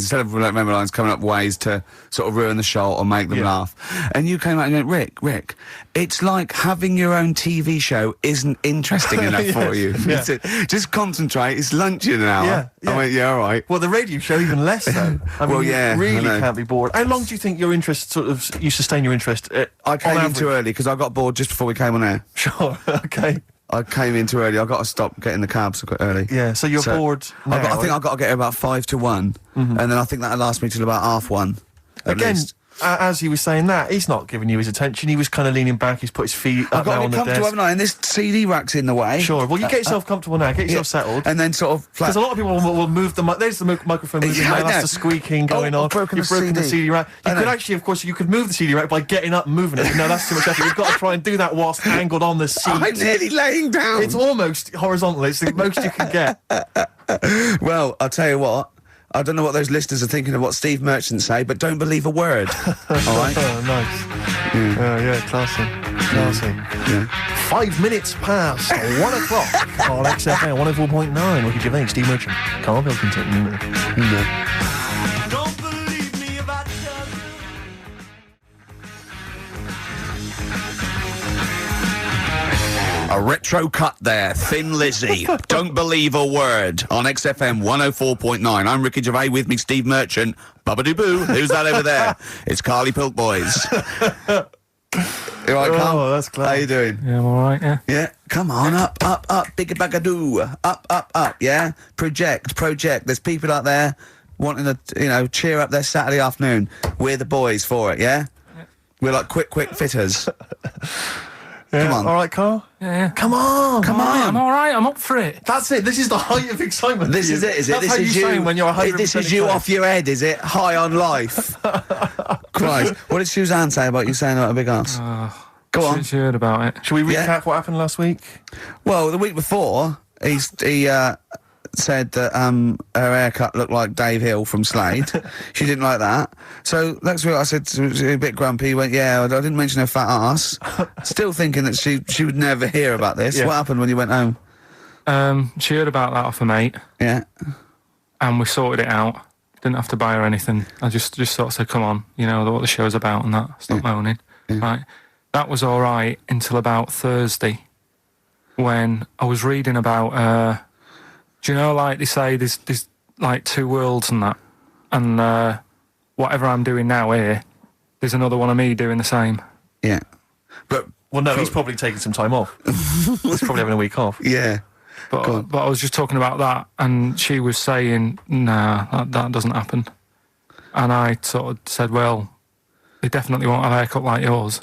instead of memory lines, coming up ways to sort of ruin the show or make them laugh. And you came out and went, Rick, it's like having your own TV show isn't interesting enough for you. Yeah. Just concentrate. It's lunch in an hour. Yeah. I went, yeah, all right. Well, the radio show even less so. I mean, yeah, you really I know. can't be bored. How long do you think your interest you sustain your interest? I came in too early because I got bored just before we came on air. Sure. Okay. I came in too early. I got to stop getting the cabs quite early. Yeah. So you're bored now. I think I've got to get here about 1:55, and then I think that'll last me till about 1:30. Again, as he was saying that, he's not giving you his attention. He was kind of leaning back. He's put his feet up now on the desk. I've got to be comfortable, haven't I? And this CD rack's in the way. Sure. Well, you get yourself comfortable now. Get yourself settled. And then sort of... Because a lot of people will move the... There's the microphone moving. That's the squeaking going on. You've broken the CD rack. You could actually, of course, you could move the CD rack by getting up and moving it. No, that's too much effort. You've got to try and do that whilst angled on the seat. I'm nearly laying down. It's almost horizontal. It's the most you can get. Well, I'll tell you what. I don't know what those listeners are thinking of what Steve Merchant say, but don't believe a word. All right? Oh, nice. Yeah, classy. Yeah. 5 minutes past 1 o'clock on XFM 104.9. Ricky Gervais, Steve Merchant, Karl Pilkington. Don't believe me if I tell you. A retro cut there, Thin Lizzy. Don't believe a word on XFM 104.9. I'm Ricky Gervais, with me Steve Merchant. Bubba-doo-boo. Who's that over there? It's Carly Pilk Boys. You all right, Carl? Oh, that's clever. How you doing? Yeah, I'm all right, yeah. Yeah, come on, up, bigga bagadoo. Up, yeah? Project. There's people out there wanting to, cheer up their Saturday afternoon. We're the boys for it, yeah? We're like quick fitters. Yeah. Come on. All right, Carl? Yeah. Come on. I'm all right, I'm up for it. That's it. This is the height of excitement. This is it, is it? That's This how is you you sound when you're 100% This is you excited. off your head, is it? High on life. Christ. What did Suzanne say about you saying about a big ass? Go on. She heard about it. Should we recap what happened last week? Well, the week before, he said that her haircut looked like Dave Hill from Slade. She didn't like that. So next week I said, she was a bit grumpy. He went, yeah, I didn't mention her fat ass. Still thinking that she would never hear about this. Yeah. What happened when you went home? She heard about that off her mate. Yeah. And we sorted it out. Didn't have to buy her anything. I just sort of said, come on, you know what the show's about and that. Stop moaning. Yeah. Right. That was all right until about Thursday, when I was reading about... do you know, like they say, there's like two worlds and that, and whatever I'm doing now here, there's another one of me doing the same. Yeah, but he's probably taking some time off. He's probably having a week off. Yeah, but I was just talking about that, and she was saying, nah, that doesn't happen, and I sort of said, well, they definitely won't have a haircut like yours,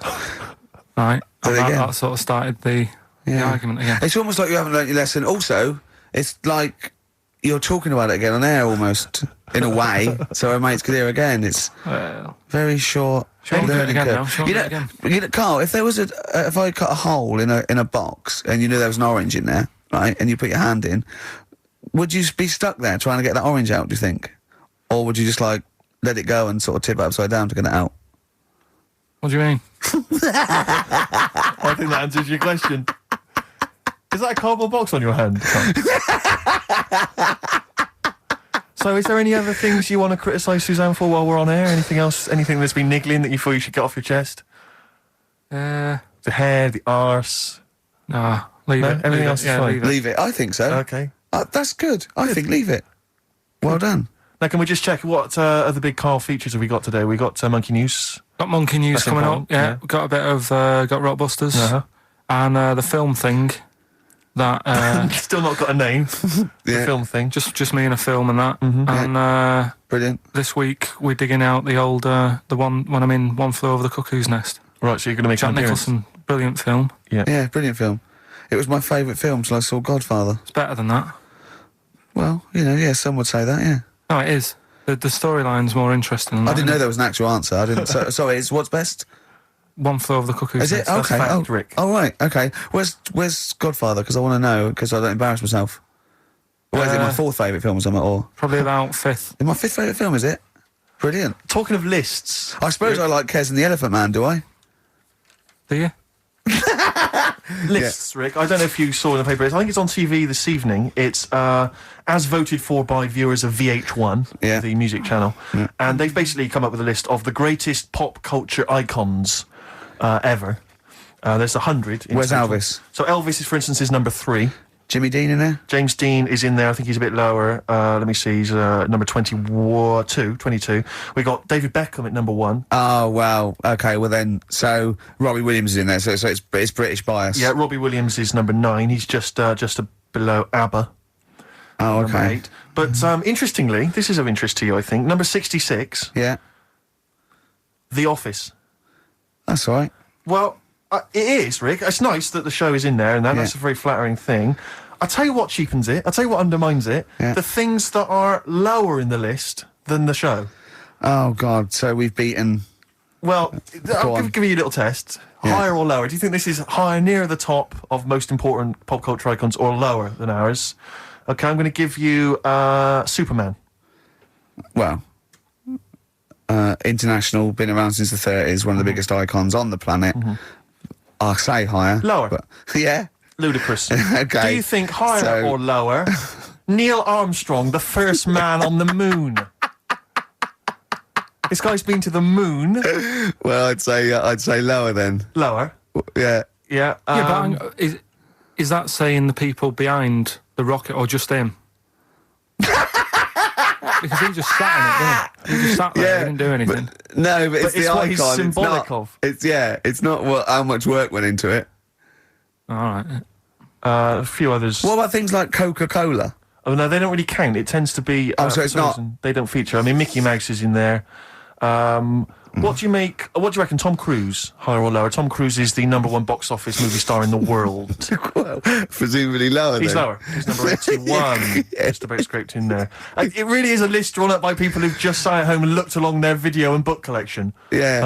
right? And that sort of started the argument again. It's almost like you haven't learnt your lesson. Also, it's like you're talking about it again on air almost, in a way, so our mates could hear again. It's very short learning curve. You know, Carl, if there was if I cut a hole in a box and you knew there was an orange in there, right, and you put your hand in, would you be stuck there trying to get that orange out, do you think? Or would you just, like, let it go and sort of tip it upside down to get it out? What do you mean? I think that answers your question. Is that a cardboard box on your hand? So is there any other things you want to criticise Suzanne for while we're on air? Anything else? Anything that's been niggling that you feel you should get off your chest? The hair, the arse. Nah, leave it. Everything else is fine. Leave it. I think so. Okay. That's good. I think leave it. Well done. Now, can we just check what other big Carl features have we got today? We got Monkey News. Got Monkey News coming up. Yeah. Got a bit of got Rockbusters and the film thing. That still not got a name. The film thing. Just me and a film and that. And brilliant. This week we're digging out the old the one when I'm in One Flew Over the Cuckoo's Nest. Right, so you're going to make Jack Nicholson, brilliant film. Yeah, brilliant film. It was my favourite film till I saw Godfather. It's better than that. Well, some would say that. Yeah. No, it is. The storyline's more interesting than that. I didn't know there was an actual answer. I didn't. Sorry, it's what's best? One Flew Over the Cuckoo's Is Nest. it? Okay. Fact, Rick. Oh, right. Okay. Where's Godfather? Because I want to know, because I don't embarrass myself. Or is it my fourth favourite film or something? Or probably about fifth. My fifth favourite film, is it? Brilliant. Talking of lists, I suppose I like Kez and the Elephant Man, do I? Do you? lists, Rick. I don't know if you saw in the paper. I think it's on TV this evening. It's as voted for by viewers of VH1, the music channel. Yeah. And they've basically come up with a list of the greatest pop culture icons ever. There's 100. Where's Elvis? So Elvis, for instance, is number 3. Jimmy Dean in there? James Dean is in there. I think he's a bit lower. Let me see. He's number 22. We got David Beckham at number 1. Oh, wow. Okay, well then, so Robbie Williams is in there, so it's British bias. Yeah, Robbie Williams is number 9. He's just below ABBA. Oh, okay. Number 8. But interestingly, this is of interest to you, I think. Number 66. Yeah. The Office. That's all right. Well, it is, Rick. It's nice that the show is in there, and that's a very flattering thing. I'll tell you what cheapens it. I'll tell you what undermines it. Yeah. The things that are lower in the list than the show. Oh, God. So we've beaten... Well, I'll give you a little test. Yeah. Higher or lower? Do you think this is higher, near the top of most important pop culture icons, or lower than ours? Okay, I'm going to give you Superman. Well... international, been around since the 30s, one of the biggest icons on the planet. I'll say higher. Lower. But, yeah. Ludicrous. Okay. Do you think higher or lower? Neil Armstrong, the first man on the moon. This guy's been to the moon. Well, I'd say lower then. Lower. Yeah. Yeah. But is that saying the people behind the rocket or just him? Because he just sat in it, didn't he? He just sat there, he didn't do anything. But it's the what icon. He's symbolic of. It's not how much work went into it. All right. A few others. What about things like Coca-Cola? Oh, no, they don't really count. It tends to be... so it's not... They don't feature. I mean, Mickey Mouse is in there. What do you reckon, Tom Cruise, higher or lower? Tom Cruise is the number 1 box office movie star in the world. Well, presumably lower. He's lower. He's number 81. Just about scraped in there. It really is a list drawn up by people who've just sat at home and looked along their video and book collection. Yeah.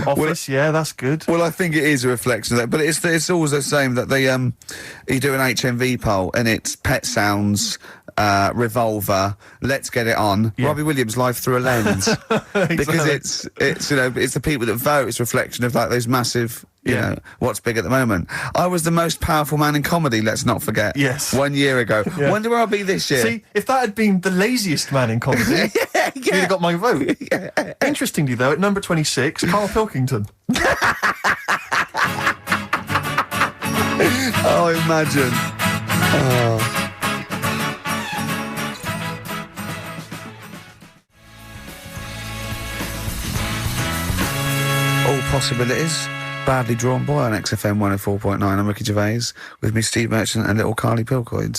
Office, that's good. Well, I think it is a reflection of that, but it's always the same that they you do an HMV poll and it's Pet Sounds, Revolver, Let's Get It On, Robbie Williams' Life Through a Lens. Exactly. Because it's it's the people that vote. It's a reflection of like those massive, you know, what's big at the moment. I was the most powerful man in comedy, let's not forget. Yes. 1 year ago. Wonder where I'll be this year. See, if that had been the laziest man in comedy, you'd have got my vote. Interestingly, though, at number 26, Karl Pilkington. Oh, imagine. Oh. All possibilities. Badly Drawn Boy on XFM 104.9. I'm Ricky Gervais with me, Steve Merchant, and little Carly Pilkington.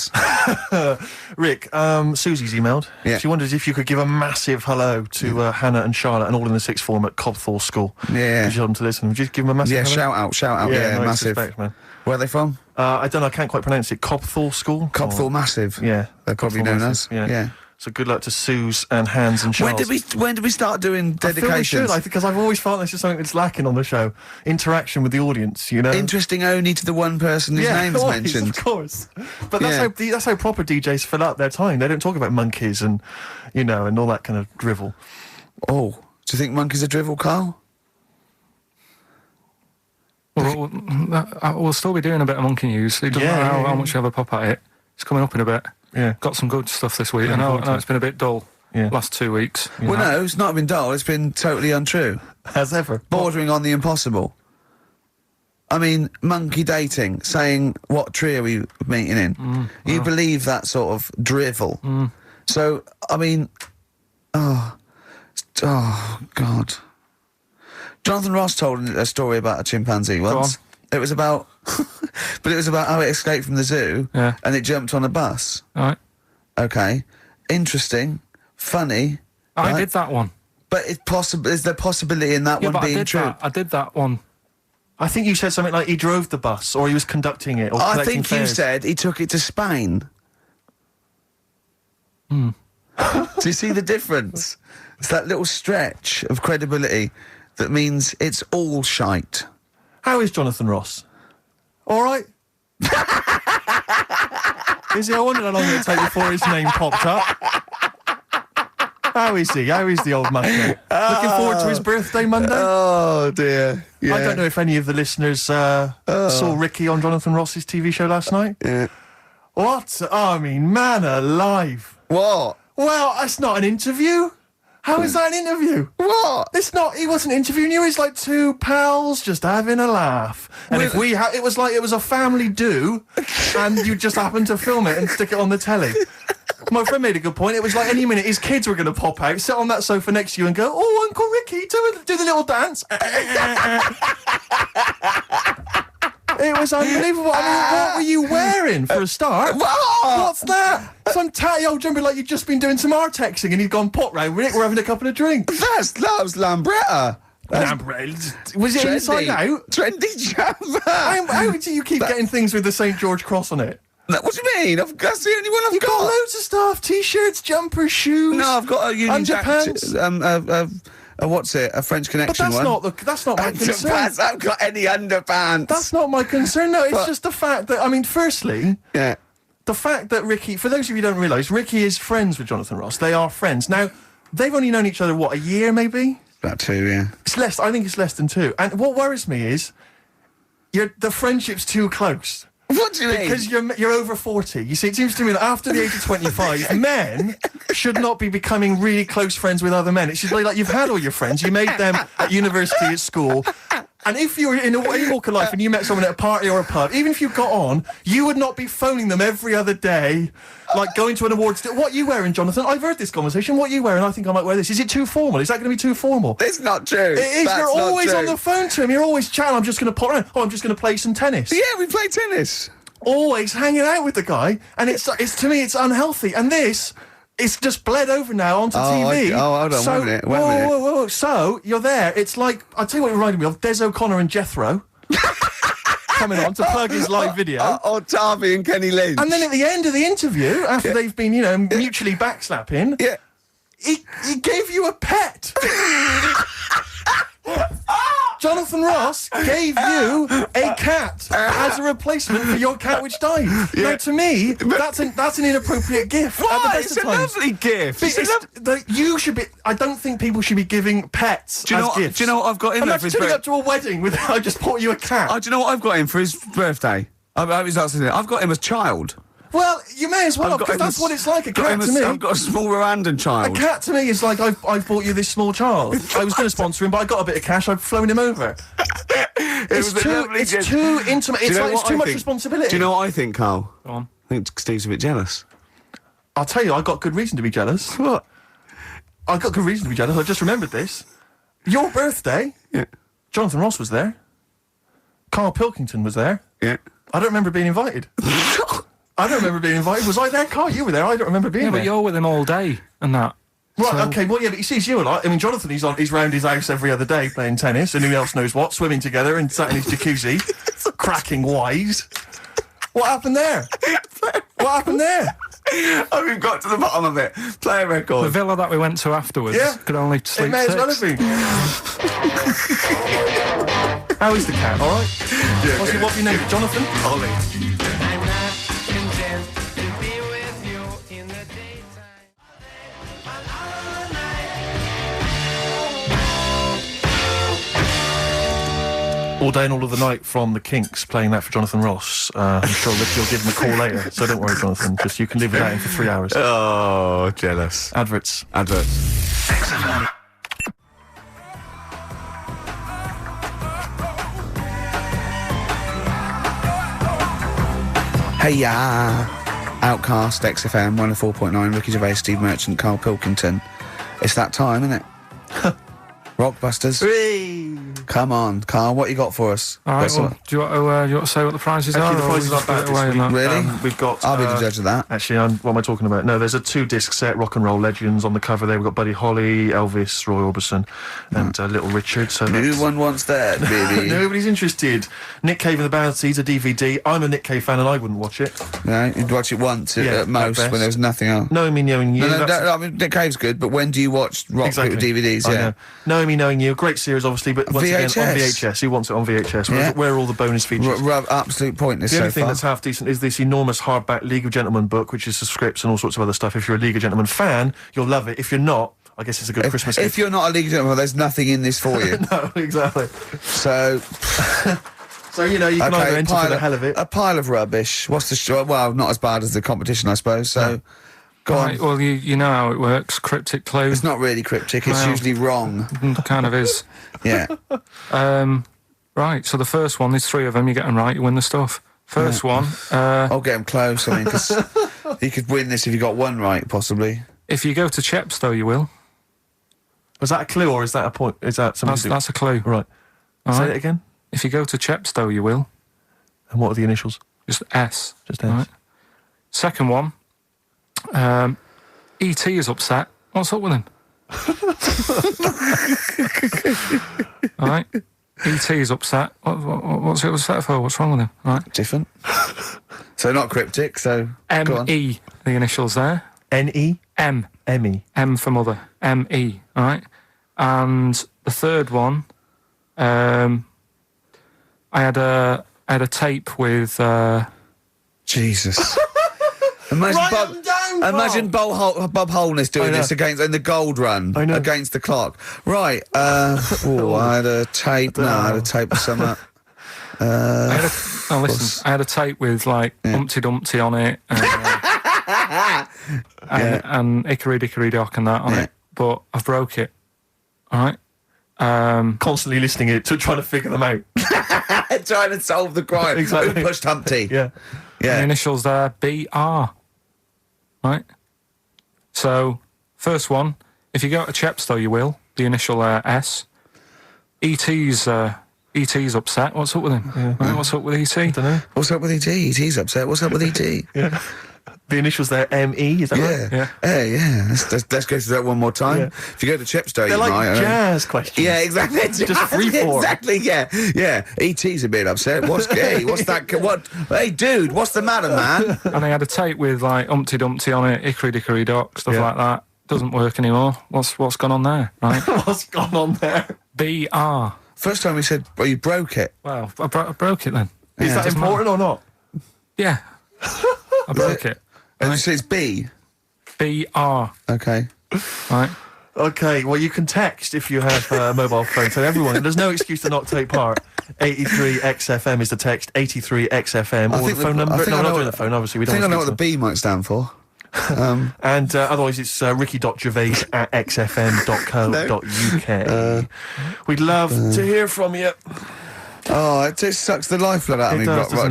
Rick, Susie's emailed. Yeah. She wonders if you could give a massive hello to Hannah and Charlotte and all in the sixth form at Cobthall School. Yeah. If you want them to listen, would you give them a massive hello? Shout out. Yeah, no, massive. respect, man. Where are they from? I don't know, I can't quite pronounce it. Cobthall School? Cobthall Massive. Yeah. They're probably known as. Yeah. So good luck to Suze and Hans and Charles. When did we start doing dedications? I feel we should, because I've always felt this is something that's lacking on the show. Interaction with the audience, you know? Interesting only to the one person whose name is mentioned. Of course. But that's how proper DJs fill up their time. They don't talk about monkeys and, you know, and all that kind of drivel. Oh, do you think monkeys are drivel, Carl? Well, we'll still be doing a bit of monkey news. It doesn't matter how much you have a pop at it. It's coming up in a bit. Yeah. Got some good stuff this week. I know it's been a bit dull last 2 weeks. Well, no, it's not been dull. It's been totally untrue. As ever. Bordering on the impossible. I mean, monkey dating, saying, what tree are we meeting in? You believe that sort of drivel. So, I mean, oh, God. Jonathan Ross told a story about a chimpanzee once. It was about, but it was about how it escaped from the zoo and it jumped on a bus. All right. Okay. Interesting. Funny. I did that one. But is there possibility in that one being true? I did that one. I think you said something like he drove the bus or he was conducting it or I think fares. you said he took it to Spain. Do you see the difference? It's that little stretch of credibility that means it's all shite. How is Jonathan Ross? All right? Is he? I wondered how long it would take before his name popped up. How is he? How is the old mucker? Looking forward to his birthday Monday? Oh, dear. Yeah. I don't know if any of the listeners saw Ricky on Jonathan Ross's TV show last night. Yeah. What? I mean, man alive. What? Well, that's not an interview. How is that an interview? What? It's not. He wasn't interviewing you. He's like two pals just having a laugh. And if we it was like it was a family do, and you just happened to film it and stick it on the telly. My friend made a good point. It was like any minute his kids were going to pop out, sit on that sofa next to you, and go, "Oh, Uncle Ricky, do the little dance." It was unbelievable. I mean, what were you wearing for a start? What's that? Some tatty old jumper like you'd just been doing some artexing and he'd gone pot round with it. We're having a couple of drinks. That was Lambretta. Was it inside out? Trendy jumper. How do you keep getting things with the St. George cross on it? What do you mean? That's the only one I've You've got loads of stuff. T-shirts, jumpers, shoes. No, I've got a Union Jack. Underpants. What's it? A French Connection but one. That's not my concern. I haven't got any underpants. That's not my concern. No, it's just the fact that, I mean, firstly, yeah, the fact that Ricky, for those of you who don't realise, Ricky is friends with Jonathan Ross. They are friends. Now, they've only known each other, what, a year maybe? About 2, yeah. It's less, I think it's less than 2. And what worries me is, the friendship's too close. What do you mean? Because you're over 40. You see, it seems to me that after the age of 25, men should not be becoming really close friends with other men. It should be like you've had all your friends, you made them at university, at school, and if you were in any walk of life and you met someone at a party or a pub, even if you got on, you would not be phoning them every other day, like going to an awards. What are you wearing, Jonathan? I've heard this conversation. What are you wearing? I think I might wear this. Is it too formal? Is that going to be too formal? It's not true. It is. You're always on the phone to him. You're always chatting. I'm just going to pop around. Oh, I'm just going to play some tennis. Yeah, we play tennis. Always hanging out with the guy, and it's to me it's unhealthy. And this, it's just bled over now onto TV. Hold on, wait a minute. Whoa. So you're there. It's like, I'll tell you what it reminded me of: Des O'Connor and Jethro coming on to plug his live video. Or Tarby and Kenny Lynch. And then at the end of the interview, after they've been, mutually backslapping, he gave you a pet. Jonathan Ross gave you a cat as a replacement for your cat which died. Yeah. Now, to me, that's an inappropriate gift. Why? It's a lovely gift. You should be. I don't think people should be giving pets as gifts. Do you know what I've got him for his birthday? Up to a wedding with I just bought you a cat. Do you know what I've got him for his birthday? I've got him as child. Well, you may as well, because that's what it's like, a cat to me. I've got a small Rwandan child. A cat to me is like, I've bought you this small child. I was going to sponsor him, but I got a bit of cash, I've flown him over. It's too intimate, it's too much responsibility. Do you know what I think, Carl? Go on. I think Steve's a bit jealous. I'll tell you, I've got good reason to be jealous. What? I've got good reason to be jealous, I just remembered this. Your birthday, Jonathan Ross was there. Karl Pilkington was there. Yeah. I don't remember being invited. I don't remember being invited. Was I there, Carl? You were there. I don't remember being there. Yeah, but you're with him all day and that. Right, okay, well, yeah, but he sees you a lot. I mean, Jonathan, he's round his house every other day playing tennis, and who else knows what, swimming together and sat in his jacuzzi, cracking wise. What happened there? What happened there? We've got to the bottom of it. Play a record. The villa that we went to afterwards could only sleep it may 6. As well have been. How is the cat, all right? Yeah, what have you named it, Jonathan? Ollie. All Day and All of the Night from the Kinks, playing that for Jonathan Ross. I'm sure that you'll give him a call later, so don't worry, Jonathan. Just you can live without him for 3 hours. Oh, jealous. Adverts. Hey ya! Outcast, XFM, 104.9, Ricky Gervais, Steve Merchant, Karl Pilkington. It's that time, isn't it? Rockbusters. Whee! Come on, Carl, what you got for us? All right, well, do you want to say what the prizes are? The prizes are bad this week. Really? We've got... I'll be the judge of that. Actually, what am I talking about? No, there's a 2-disc set, Rock and Roll Legends, on the cover there. We've got Buddy Holly, Elvis, Roy Orbison, and Little Richard. So no one wants that, baby. Nobody's interested. Nick Cave and the Bad Seeds, a DVD. I'm a Nick Cave fan and I wouldn't watch it. No, you'd watch it once at most when there was nothing else. Knowing Me, Knowing You. No, I mean, Nick Cave's good, but when do you watch rock DVDs? Yeah. Knowing Me, Knowing You, great series, obviously, but once again on VHS. Who wants it on VHS? Where are all the bonus features? Absolute pointless. The only thing that's half decent is this enormous hardback League of Gentlemen book, which is the scripts and all sorts of other stuff. If you're a League of Gentlemen fan, you'll love it. If you're not, I guess it's a good Christmas gift. If you're not a league gentleman, there's nothing in this for you. No, exactly. So... So, you know, you can either enter for the hell of it. A pile of rubbish. What's the... Well, not as bad as the competition, I suppose, so... Go on. Well, you know how it works. Cryptic clue. It's not really cryptic. It's usually wrong. Kind of is. Yeah. Right, so the first one, there's 3 of them. You get them right, you win the stuff. First one... I'll get them close, I mean, because you could win this if you got one right, possibly. If you go to Chepstow, you will. Was that a clue, or is that a point? Is that something? That's a clue. Right. Say it again. If you go to Chepstow, you will. And what are the initials? Just S. Just S. Right. Second one. E.T. is upset. What's up with him? All right. E.T. is upset. What's he upset for? What's wrong with him? All right. Different. So not cryptic, so... M.E. The initials there. N.E.? M. M.E. M for mother. M.E. All right. And the third one... I had a tape with Jesus. Imagine Bob Holness doing this in the gold run against the clock. Right. I had a tape. No, I had a tape with some. I had a tape with like Humpty Dumpty on it, and Hickory Dickory Dock and that on it. But I've broke it. All right. Constantly listening it to trying to figure them out. Trying to solve the crime. Exactly. Who pushed Humpty? Yeah. The initials there, B.R. Right? So, first one, if you go to Chepstow, you will. The initial S. E.T.'s upset. What's up with him? Yeah. Right, what's up with E.T.? I don't know. What's up with E.T.? E.T.'s upset. What's up with E.T.? Yeah. The initials there, M.E., is that right? Yeah. Yeah. Let's go through that one more time. Yeah. If you go to Chepstow, They're you like might... jazz questions. Yeah, exactly. Just free form. Exactly, yeah. E.T.'s a bit upset. What's that? What? Hey, dude, what's the matter, man? And I had a tape with, like, Humpty Dumpty on it, Hickory Dickory Dock, stuff like that. Doesn't work anymore. What's gone on there, right? What's gone on there? B.R. First time we said, well, you broke it. Well, I broke it then. Is that important or not? Yeah. I broke it. And you say it's B? B.R. Okay. Right. Okay, well, you can text if you have a mobile phone. So everyone, there's no excuse to not take part. 83XFM is the text, 83XFM, or the phone number. No, we're not doing the phone, obviously. We don't I think I know what the them. B might stand for. And otherwise it's ricky.gervais@xfm.co.uk. We'd love to hear from you. Oh, it just sucks the lifeblood out of me,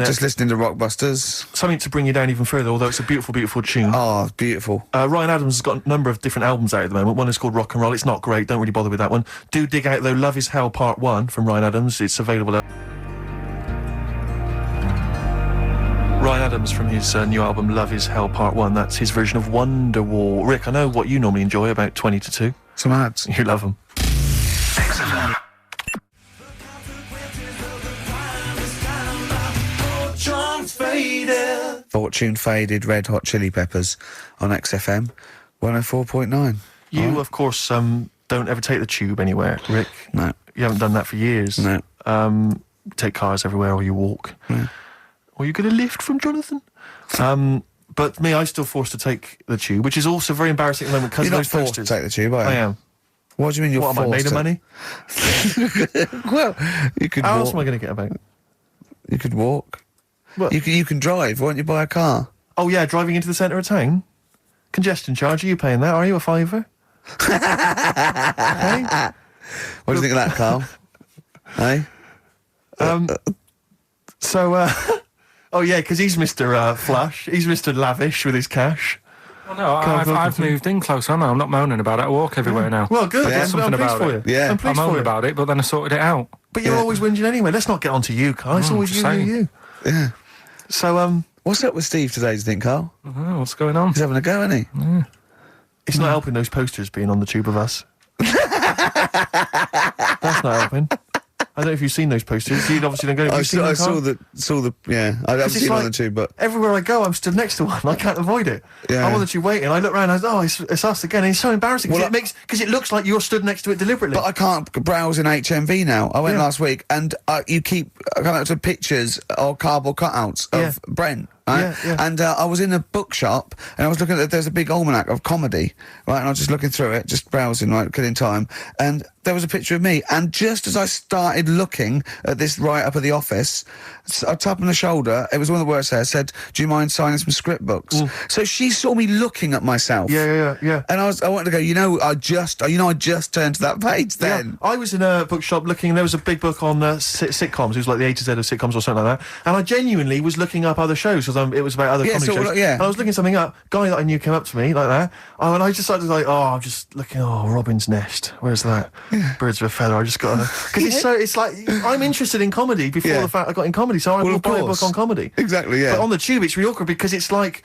just listening to Rockbusters. Something to bring you down even further, although it's a beautiful, beautiful tune. Oh, it's beautiful. Ryan Adams has got a number of different albums out at the moment. One is called Rock and Roll. It's not great, don't really bother with that one. Do dig out, though, Love Is Hell Part 1 from Ryan Adams. It's available at... Ryan Adams from his new album Love Is Hell Part 1. That's his version of Wonderwall. Rick, I know what you normally enjoy, about 20 to 2. Some ads. You love them. Fortune Faded, Red Hot Chili Peppers on XFM 104.9. You, of course, don't ever take the tube anywhere, Rick. No. You haven't done that for years. No. Take cars everywhere, or you walk. Yeah. Or you get a lift from Jonathan. But me, I'm still forced to take the tube, which is also very embarrassing at the moment because of You're those not forced posters. to take the tube, are you? I am. What do you mean you're What, forced am I made of money? Well, you could How walk. else am I going to get about? You could walk. What? You can drive. Why don't you buy a car? Oh, yeah, driving into the centre of town? Congestion charge, are you paying that? Are you a fiver? Hey? What do you think of that, Carl? Hey? Oh, yeah, because he's Mr. Flush. He's Mr. Lavish with his cash. Well, no, I've moved in closer. I'm not moaning about it. I walk everywhere now. Well, good. Yeah. I'm pleased for you. Yeah. I'm I pleased for moaned you. about it, but then I sorted it out. But you're always whinging anyway. Let's not get on to you, Carl. It's always just you, saying. you. Yeah. So, What's up with Steve today, do you think, Carl? I don't know what's going on. He's having a go, isn't he? it's not helping those posters being on the tube of us. That's not helping. I don't know if you've seen those posters. You obviously don't go. I saw the. I haven't seen it on the tube, but everywhere I go, I'm stood next to one. I can't avoid it. Yeah. I'm on the tube waiting. I look around. It's us again. And it's so embarrassing because it looks like you're stood next to it deliberately. But I can't browse in HMV now. I went last week, and you keep coming up to pictures or cardboard cutouts of Brent. right? Yeah. And I was in a bookshop, and I was looking at, there's a big almanac of comedy, right? And I was just looking through it, just browsing, right, killing time, and there was a picture of me, and just as I started looking at this write-up of The Office, a tap on the shoulder, it was one of the words there, said, do you mind signing some script books? So she saw me looking at myself. Yeah. And I wanted to go, I just turned to that page then. Yeah. I was in a bookshop looking, there was a big book on sitcoms, it was like the A to Z of sitcoms or something like that, and I genuinely was looking up other shows, because it was about other comedy shows. And I was looking something up, guy that I knew came up to me like that, and I just started like, I'm just looking, Robin's Nest, where's that? Birds of a Feather, I just got to... Because it's like, I'm interested in comedy before the fact I got in comedy, so I will buy a book on comedy. Exactly, yeah. But on the tube, it's really awkward, because it's like,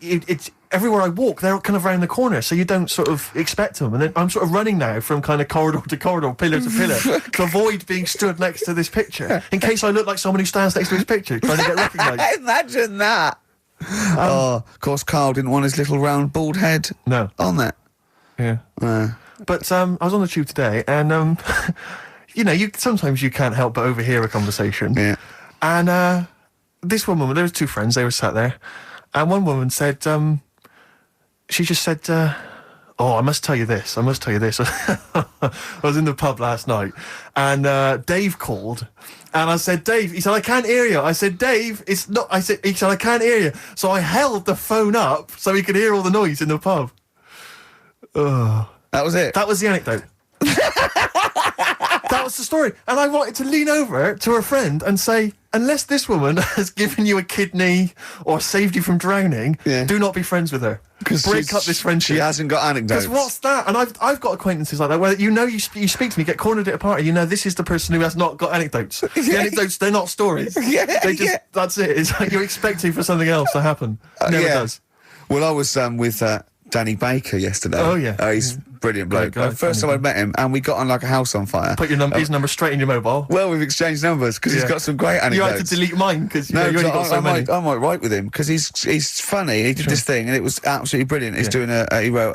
it's everywhere I walk, they're kind of round the corner, so you don't sort of expect them. And then I'm sort of running now from kind of corridor to corridor, pillar to pillar, to avoid being stood next to this picture, in case I look like someone who stands next to this picture, trying to get recognised. Imagine that. Of course, Carl didn't want his little round bald head on that. Yeah. But I was on the tube today, and sometimes you can't help but overhear a conversation. Yeah. And this one woman, there was two friends, they were sat there, and one woman said, she just said, I must tell you this. I was in the pub last night, and Dave called, and I said, Dave, he said, I can't hear you. I said, Dave, it's not, he said, I can't hear you. So I held the phone up so he could hear all the noise in the pub. That was it? That was the anecdote. That was the story. And I wanted to lean over to her friend and say, unless this woman has given you a kidney or saved you from drowning, do not be friends with her. Break up this friendship. She hasn't got anecdotes. Because what's that? And I've got acquaintances like that where you speak to me, get cornered at a party, this is the person who has not got anecdotes. The anecdotes, they're not stories. That's it. It's like you're expecting for something else to happen. Never does. Well, I was with Danny Baker yesterday. Oh, yeah. He's a brilliant bloke. Guy, first time I'd met him, and we got on like a house on fire. Put his number straight in your mobile. Well, we've exchanged numbers, because he's got some great anecdotes. You had to delete mine, because you only got so many. I might write with him, because he's funny. He did this thing, and it was absolutely brilliant. He's doing he wrote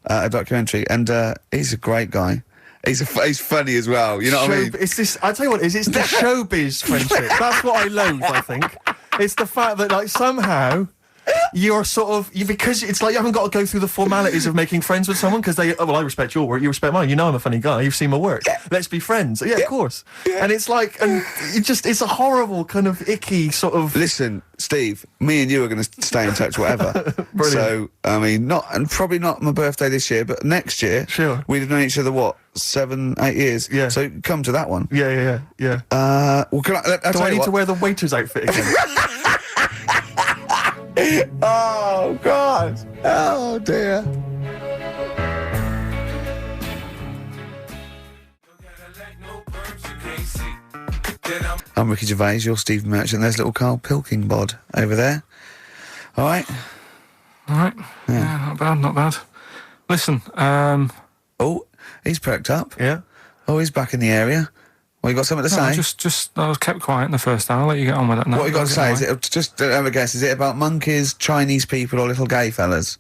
a documentary, and he's a great guy. He's funny as well, you know what I mean? I tell you what, it's the showbiz friendship. That's what I loathe, I think. It's the fact that, like, somehow... You're sort of because it's like you haven't got to go through the formalities of making friends with someone, because I respect your work, you respect mine. I'm a funny guy. You've seen my work. Let's be friends. Yeah, of course. Yeah. And it's like, it's a horrible kind of icky sort of. Listen, Steve, me and you are going to stay in touch, whatever. So I mean, probably not my birthday this year, but next year. Sure. We've known each other 7-8 years. Yeah. So come to that one. Yeah. Well, do I need to wear the waiter's outfit again? Oh, God. Oh, dear. I'm Ricky Gervais, you're Steve Merchant. There's little Karl Pilkington over there. All right? Yeah, not bad. Listen, Oh, he's perked up. Yeah. Oh, he's back in the area. Well, you got something to say? I was kept quiet in the first hour. I'll let you get on with that now. What you got to say? Is it just have a guess? Is it about monkeys, Chinese people, or little gay fellas?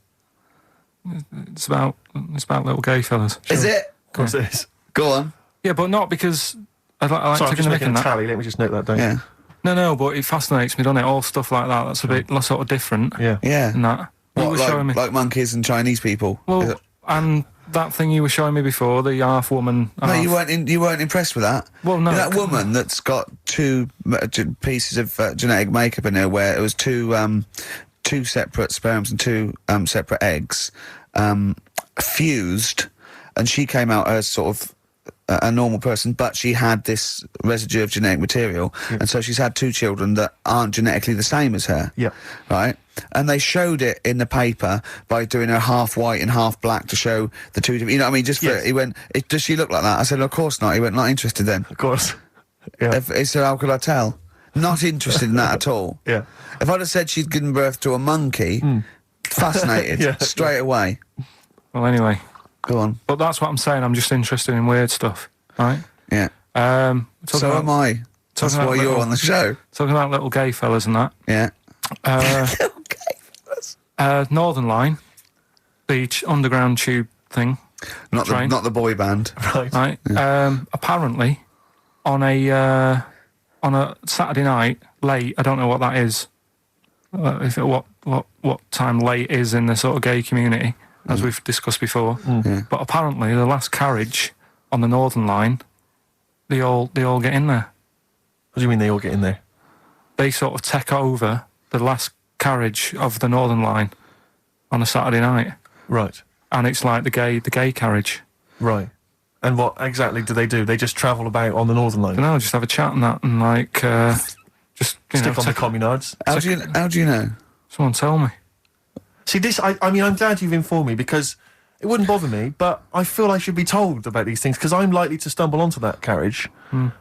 It's about little gay fellas. Sure. Is it? Of course it is. Go on. Yeah, but not because I like Sorry, I'm just making a that. tally. Let me just note that down. Yeah. No, but it fascinates me, doesn't it? All stuff like that. That's a bit sort of different. Yeah. And that. Like monkeys and Chinese people? Well, and that thing you were showing me before, the half woman. No, you weren't impressed with that. Well, no. That woman that's got two pieces of genetic makeup in her, where it was two separate sperms and two separate eggs fused, and she came out as sort of a normal person, but she had this residue of genetic material, and so she's had two children that aren't genetically the same as her. Yeah. Right? And they showed it in the paper by doing her half white and half black to show the two different, you know what I mean? Just for, he went, does she look like that? I said, of course not. He went, not interested then. Of course. Yeah. He said, how could I tell? Not interested in that at all. Yeah. If I'd have said she'd given birth to a monkey, fascinated, straight away. Well, anyway. Go on. But that's what I'm saying. I'm just interested in weird stuff, right? Yeah. So am I. That's why you're on the show. Talking about little gay fellas and that. Yeah. Little gay fellas. Northern Line, the underground tube thing. Not the boy band. Right. Yeah. Apparently, on a Saturday night, late, I don't know what that is, what time late is in the sort of gay community, as we've discussed before. But apparently, the last carriage on the Northern Line, they all get in there. What do you mean they all get in there? They sort of take over the last carriage of the Northern Line on a Saturday night. Right. And it's like the gay carriage. Right. And what exactly do? They just travel about on the Northern Line? No, just have a chat and that, and like just stick on the communards. How do you know? Someone tell me. See, this. I mean, I'm glad you've informed me, because it wouldn't bother me, but I feel I should be told about these things, because I'm likely to stumble onto that carriage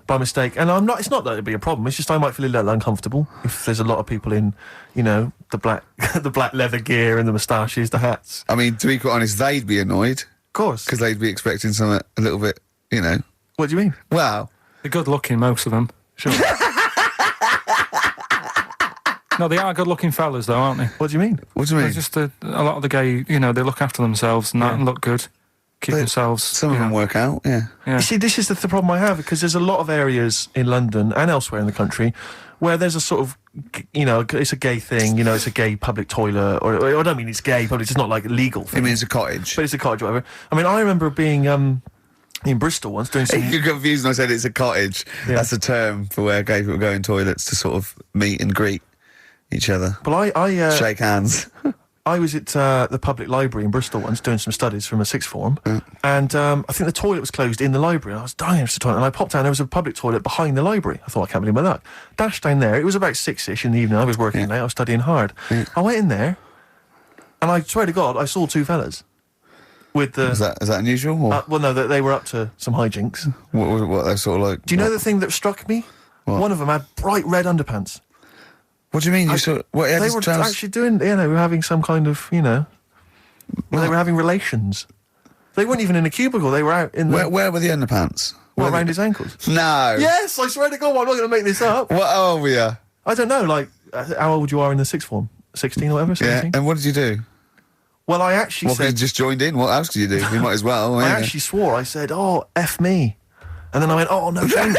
by mistake, and I'm not. It's not that it'd be a problem. It's just I might feel a little uncomfortable if there's a lot of people in, the black, the black leather gear and the moustaches, the hats. I mean, to be quite honest, they'd be annoyed. Of course, because they'd be expecting something a little bit, What do you mean? Well, they're good looking, most of them. Sure. No, they are good-looking fellas, though, aren't they? What do you mean? What do you mean? They're just a lot of the gay, they look after themselves and that and look good, keep themselves. Some of them work out, yeah. You see, this is the problem I have, because there's a lot of areas in London and elsewhere in the country where there's a sort of, it's a gay thing, it's a gay public toilet, or I don't mean it's gay, but it's not like a legal thing. I mean, it's a cottage. But it's a cottage, whatever. I mean, I remember being in Bristol once doing some... You're confused when I said it's a cottage. Yeah. That's a term for where gay people go in toilets to sort of meet and greet each other. Well, I shake hands. I was at the public library in Bristol once doing some studies from a sixth form, and I think the toilet was closed in the library, and I was dying to the toilet, and I popped down, there was a public toilet behind the library. I thought, I can't believe my luck. Dashed down there, it was about 6-ish in the evening, I was working late, I was studying hard. I went in there, and I swear to God, I saw two fellas. With the... Is that unusual? Or? Well, no, they were up to some hijinks. What they're sort of like... Do you know the thing that struck me? What? One of them had bright red underpants. What do you mean? They were actually doing, they were having some kind of, they were having relations. They weren't even in a cubicle, they were out in the... Where were the underpants? Around his ankles? No. Yes, I swear to God, I'm not going to make this up. What old were you? I don't know, like, how old you are in the sixth form? 16 or whatever, 17? Yeah, and what did you do? Well, I actually said... you just joined in? What else could you do? You might as well. I actually swore, I said, oh, F me. And then I went, oh, no, don't.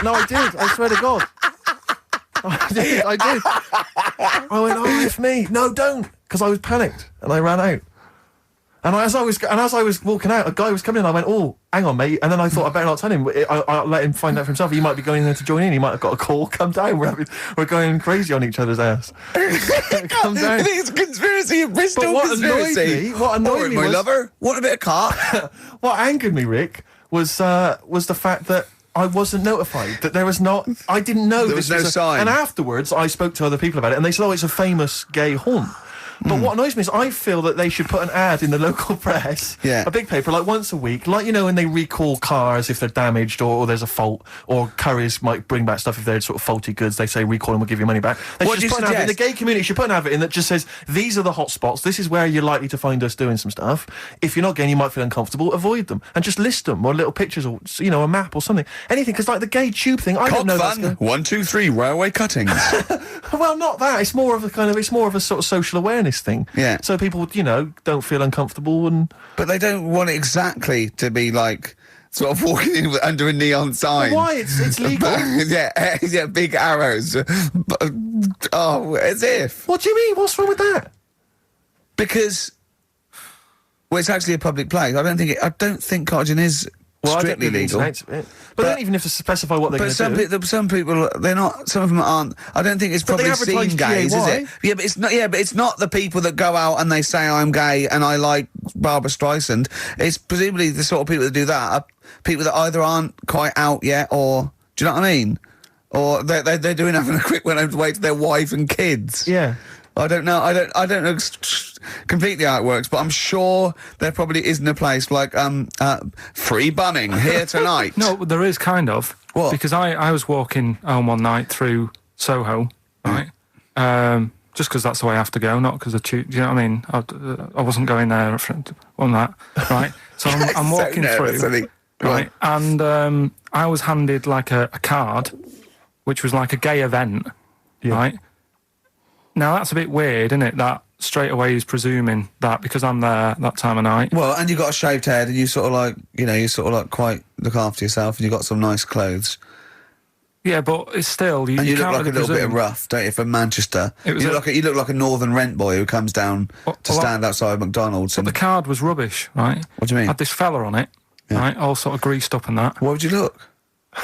No, I did, I swear to God. I did. I went, oh, F me. No, don't. Because I was panicked and I ran out. And as I was walking out, a guy was coming in. I went, oh, hang on, mate. And then I thought I better not tell him. I'll let him find out for himself. He might be going there to join in. He might have got a call. Come down. We're going crazy on each other's ass. Come down. I think it's a conspiracy, a Bristol But what conspiracy. What annoyed me my was, lover. Want a bit of car? What angered me, Rick, was the fact that I wasn't notified, that there was not... I didn't know there was no sign. And afterwards, I spoke to other people about it, and they said, oh, it's a famous gay haunt. But what annoys me is I feel that they should put an ad in the local press, a big paper, like once a week, like, when they recall cars if they're damaged or there's a fault, or Currys might bring back stuff if they're sort of faulty goods. They say recall them, we'll give you money back. What do you suggest? In the gay community should put an advert in that just says, these are the hot spots, this is where you're likely to find us doing some stuff. If you're not gay and you might feel uncomfortable, avoid them. And just list them, or little pictures, or, a map or something. Anything, because like the gay tube thing, I don't know. Fun. 1, 2, 3, railway cuttings. Well, not that. It's more of a sort of social awareness thing. Yeah. So people, don't feel uncomfortable and... But they don't want it exactly to be like sort of walking in under a neon sign. Well, why? It's legal. yeah, big arrows. As if. What do you mean? What's wrong with that? Because, it's actually a public place. I don't think cottaging is strictly legal. But they don't even have to specify what they're going to do. But some people, they're not. Some of them aren't. I don't think it's probably seen gays, is it? Yeah, but it's not. Yeah, but it's not the people that go out and they say I'm gay and I like Barbara Streisand. It's presumably the sort of people that do that are people that either aren't quite out yet, or do you know what I mean? Or they're doing having a quick went away to their wife and kids. Yeah. I don't know. I don't know completely how it works, but I'm sure there probably isn't a place like free bumming here tonight. No, there is kind of. What? Because I was walking home one night through Soho, right? Just because that's the way I have to go, not because do you know what I mean? I wasn't going there on that, right? So I'm walking through, right? And I was handed like a card, which was like a gay event, right? Now, that's a bit weird, isn't it, that straight away he's presuming that because I'm there that time of night. Well, and you've got a shaved head and you sort of like, you sort of like quite look after yourself and you've got some nice clothes. Yeah, but it's still... And you look can't like a really little bit presume. rough, don't you, from Manchester? It was You look like a northern rent boy who comes down to Well, stand outside McDonald's. But the card was rubbish, right? What do you mean? Had this fella on it, right, all sort of greased up and that. What would you look?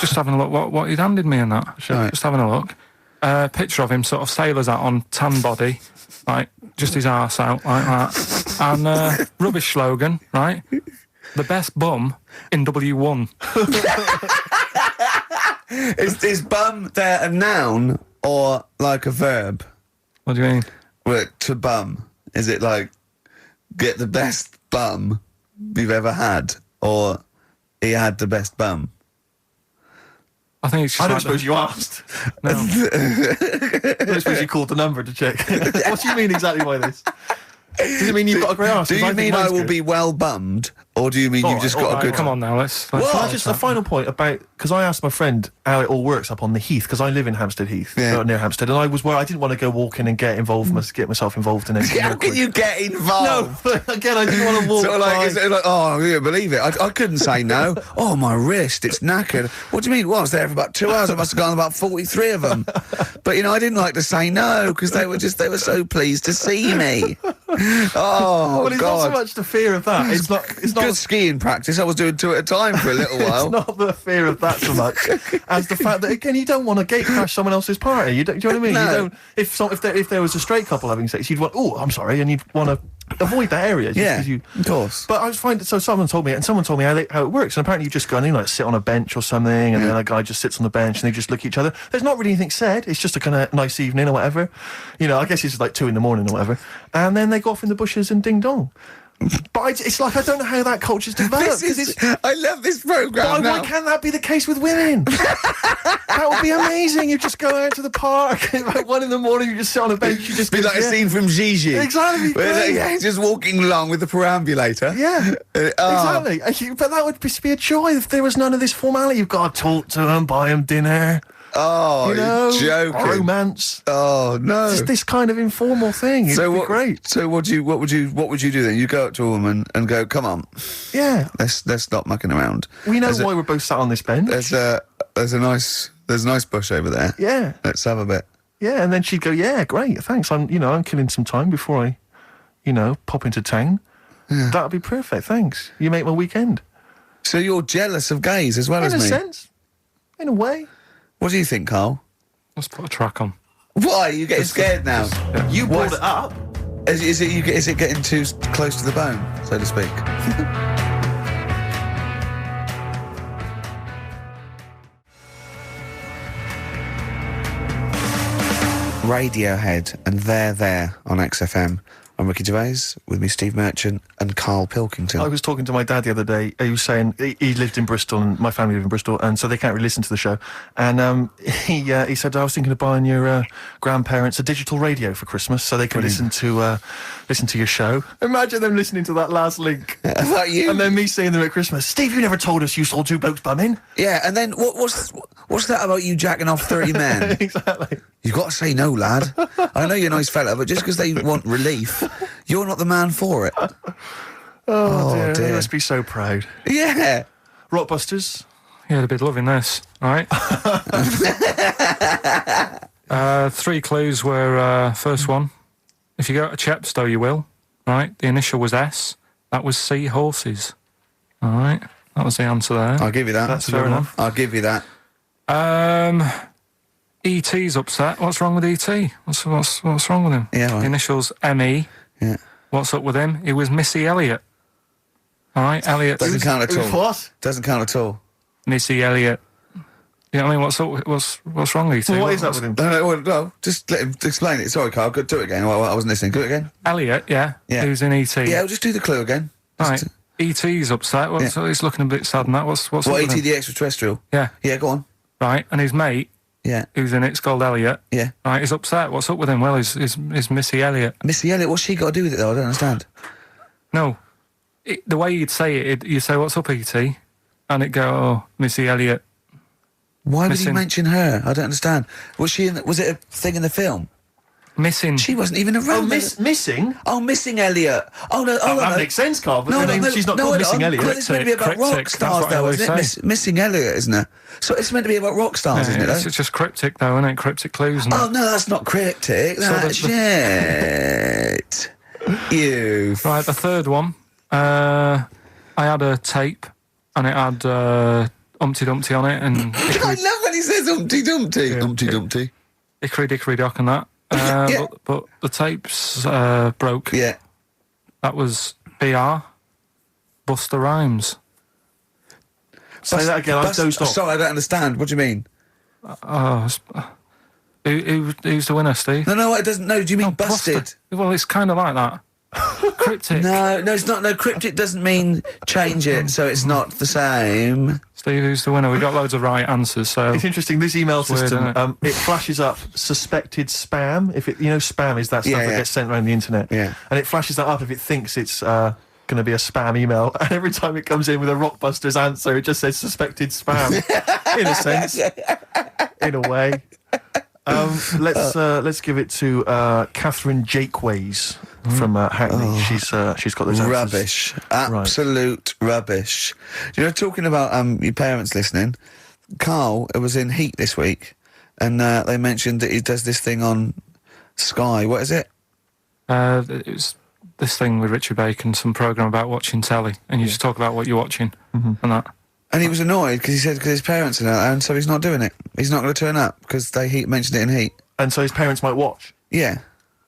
Just having a look what he'd handed me and that. Right. Just having a look. Picture of him, sort of sailor's hat on, tan body, like, just his arse out, like that. And rubbish slogan, right? The best bum in W1. Is bum there a noun or like a verb? What do you mean? Well, to bum. Is it like, get the best bum you've ever had? Or he had the best bum? I think it's just I don't like suppose you asked. No. I don't suppose you called the number to check. What do you mean exactly by this? Does it mean you've got a great arse? Do 'Cause you think mean I mine's will good. be well bummed? Or do you mean you've just got a good... Come on now, let's Can I start just that. a final point about, because I asked my friend how it all works up on the Heath, because I live in Hampstead Heath, near Hampstead, and I was where I didn't want to go walking and get myself involved in it. How can you get involved? No, again, I didn't want to walk. Sort of like, by. is it like, oh, you believe it. I couldn't say no. Oh, my wrist, it's knackered. What do you mean? Well, I was there for about 2 hours. I must have gone about 43 of them. But, you know, I didn't like to say no because they were so pleased to see me. Oh, well, it's God. not so much the fear of that. It's not Good skiing practice. I was doing 2 at a time for a little while. It's not the fear of that so much as the fact that, again, you don't want to gate crash someone else's party. Do you know what I mean? No. You don't. If there was a straight couple having sex, you'd want. Oh, I'm sorry, and you'd want to avoid that area. Just Yeah, 'cause you. of course. But I was finding. So someone told me how it works, and apparently you just go in, like sit on a bench or something, and then a guy just sits on the bench, and they just look at each other. There's not really anything said. It's just a kind of nice evening or whatever. You know, I guess it's like 2 a.m. or whatever, and then they go off in the bushes and ding dong. But it's like I don't know how that culture's developed. I love this programme Why can't that be the case with women? That would be amazing. You just go out to the park at like 1 a.m. You just sit on a bench. You just Be like a scene from Gigi. Exactly. Where he's just walking along with the perambulator. Yeah, exactly. But that would be a joy if there was none of this formality. You've got to talk to them, buy them dinner. Oh, You know, you're joking. romance. Oh no! Just this kind of informal thing. It'd be great. So what would you do then? You go up to a woman and go, "Come on, Yeah, let's stop mucking around." we know why we're both sat on this bench. There's a nice bush over there. Yeah, Let's have a bit. yeah, and then she'd go, "Yeah, great, thanks. I'm killing some time before I, pop into town. Yeah. That'd be perfect. Thanks. You make my weekend." So you're jealous of gays as well as In a me. sense, in a way. What do you think, Carl? Let's put a track on. Why are you getting scared now? You brought it up. Is it getting too close to the bone, so to speak? Radiohead and They're There on XFM. I'm Ricky Gervais, with me Steve Merchant and Karl Pilkington. I was talking to my dad the other day. He was saying he lived in Bristol, and my family live in Bristol, and so they can't really listen to the show. And he said, I was thinking of buying your grandparents a digital radio for Christmas so they can listen to your show. Imagine them listening to that last link. About you? And then me seeing them at Christmas. Steve, you never told us you saw 2 blokes bumming. Yeah, and then what's that about you jacking off 30 men? Exactly. You've got to say no, lad. I know you're a nice fella, but just because they want relief, you're not the man for it. Oh dear. dear. They must be so proud. Yeah. Rockbusters. Yeah, they'd be loving this, all right? 3 clues were, first one, if you go to Chepstow, you will, right? The initial was S. That was seahorses, all right? That was the answer there. I'll give you that. That's fair fair enough. I'll give you that. E.T.'s upset. What's wrong with E.T.? What's wrong with him? Yeah, right. The initials M.E. Yeah. What's up with him? He was Missy Elliott. All right, Elliott. Doesn't count at all. What? Doesn't count at all. Missy Elliott. You know what I mean? What's wrong with E.T.? What is that with him? No, just let him explain it. Sorry, Carl. Do it again. I wasn't listening. Do it again. Elliott, yeah. Yeah. Who's in E.T.? Yeah, we'll just do the clue again. All right. E.T.'s upset. Well, Yeah. so he's looking a bit sad and that. What's up What, with E.T. him? the extraterrestrial? Yeah. Yeah, go on. Right. And his mate, Yeah. who's in it's called Elliott. Yeah. Right, he's upset. What's up with him? Well, is Missy Elliott. Missy Elliott, what's she got to do with it, though? I don't understand. No. The way you'd say it, you say, what's up, E.T.? And it'd go, oh, Missy Elliott. Why would you Missing. mention her? I don't understand. Was it a thing in the film? Missing. She wasn't even around. Missing? Oh, Missing Elliot. Oh, no. Oh, that makes sense, Carl. But she's not called Missing Elliot. It's meant to be about rock stars, though, isn't it? Missing Elliot, isn't it? So it's meant to be about rock stars, isn't it? It's just cryptic, though, isn't it? Cryptic clues. Oh, no, that's not cryptic. That's shit. You. Right, the third one. I had a tape, and it had Humpty Dumpty on it, and I love when he says Humpty Dumpty. Yeah. Humpty Dumpty. Hickory Dickory Dock and that. But the tapes broke. Yeah. That was BR. Buster Rhymes. Say that again. I dozed off. Sorry, I don't understand. What do you mean? Who's the winner, Steve? No, it doesn't. No, do you mean busted? Buster. Well, it's kind of like that. Cryptic. No, it's not. No, cryptic doesn't mean change it, so it's not the same. Steve, who's the winner? We got loads of right answers, so it's interesting. This email system, weird, it flashes up suspected spam. If it, spam is that stuff that gets sent around the internet. Yeah. And it flashes that up if it thinks it's going to be a spam email. And every time it comes in with a Rockbusters answer, it just says suspected spam. In a sense, in a way. Let's give it to Catherine Jakeways from Hackney. She's got those answers. Rubbish, absolute rubbish. Talking about your parents listening, Carl was in Heat this week, and they mentioned that he does this thing on Sky. What is it? It was this thing with Richard Bacon, some programme about watching telly, and you just talk about what you're watching and that. And he was annoyed because he said because his parents are there, and so he's not doing it. He's not going to turn up because they mentioned it in Heat. And so his parents might watch? Yeah.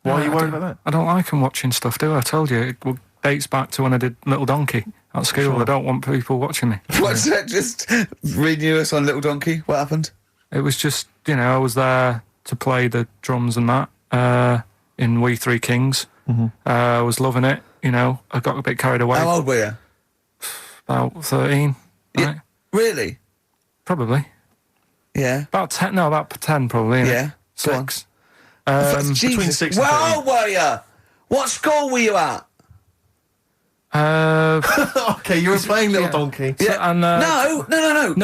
Why are you worried about that? I don't like them watching stuff, do I? I told you. It dates back to when I did Little Donkey at school. Sure. I don't want people watching me. What's that? Just renew us on Little Donkey? What happened? It was just, I was there to play the drums and that in We Three Kings. I was loving it, I got a bit carried away. How old were you? About 13. Yeah. Right? Really? Probably. Yeah. About 10, about 10 probably. Yeah. 6. Between 6 and 13. How old were you? What school were you at? Okay, you were playing Little Donkey. Yeah. So, and, No,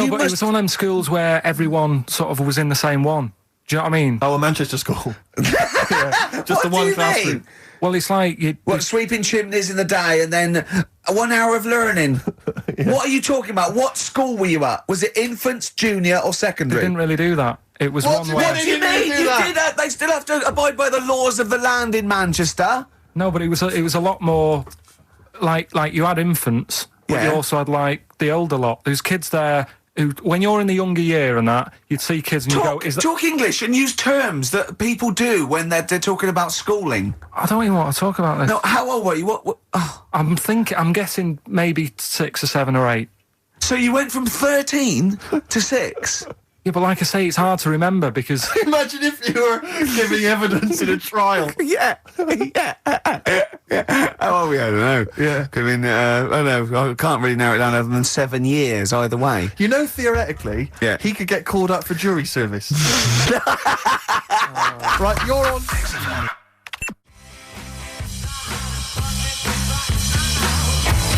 but it was one of them schools where everyone sort of was in the same one. Do you know what I mean? Oh, a Manchester school. Just the one classroom. Mean? Well, it's like sweeping chimneys in the day and then 1 hour of learning. Yeah. What are you talking about? What school were you at? Was it infants, junior, or secondary? They didn't really do that. It was one way. What do you mean? You did that. They still have to abide by the laws of the land in Manchester. No, but it was a lot more like you had infants, but you also had like the older lot. There's kids there who, when you're in the younger year and that, you'd see kids and you go, talk English and use terms that people do when they're talking about schooling. I don't even want to talk about this. No, how old were you? What? Oh. I'm guessing maybe 6 or 7 or 8. So you went from 13 to 6? Yeah, but like I say, it's hard to remember because... Imagine if you were giving evidence in a trial. Yeah. Oh, yeah, I don't know. Yeah. I mean, I don't know. I can't really narrow it down other than 7 years either way. Theoretically, he could get called up for jury service. Right, you're on...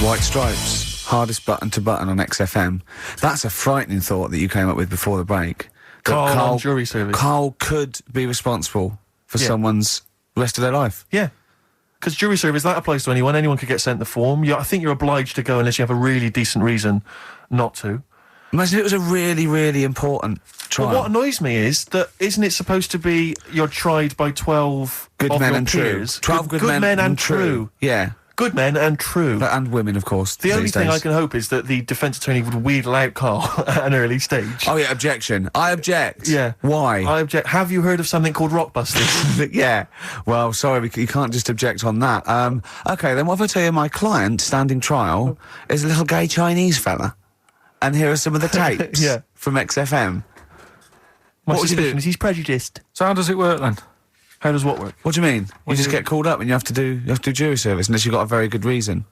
White Stripes. Hardest button to button on XFM. That's a frightening thought that you came up with before the break. Carl on jury service. Carl could be responsible for someone's rest of their life. Yeah. Because jury service, that applies to anyone. Anyone could get sent the form. I think you're obliged to go unless you have a really decent reason not to. Imagine it was a really, really important trial. But what annoys me is that isn't it supposed to be you're tried by 12 good men and peers? True. 12 good men and true. Yeah. Good men and true. And women, of course. The only thing I can hope is that the defence attorney would wheedle out Carl at an early stage. Oh, yeah, objection. I object. Yeah. Why? I object. Have you heard of something called Rockbusters? Yeah. Well, sorry, you can't just object on that. OK, then what if I tell you my client, standing trial, is a little gay Chinese fella? And here are some of the tapes from XFM. What would you do? He's prejudiced. So how does it work then? How does what work? What do you mean? You just get called up and you have to do jury service unless you've got a very good reason.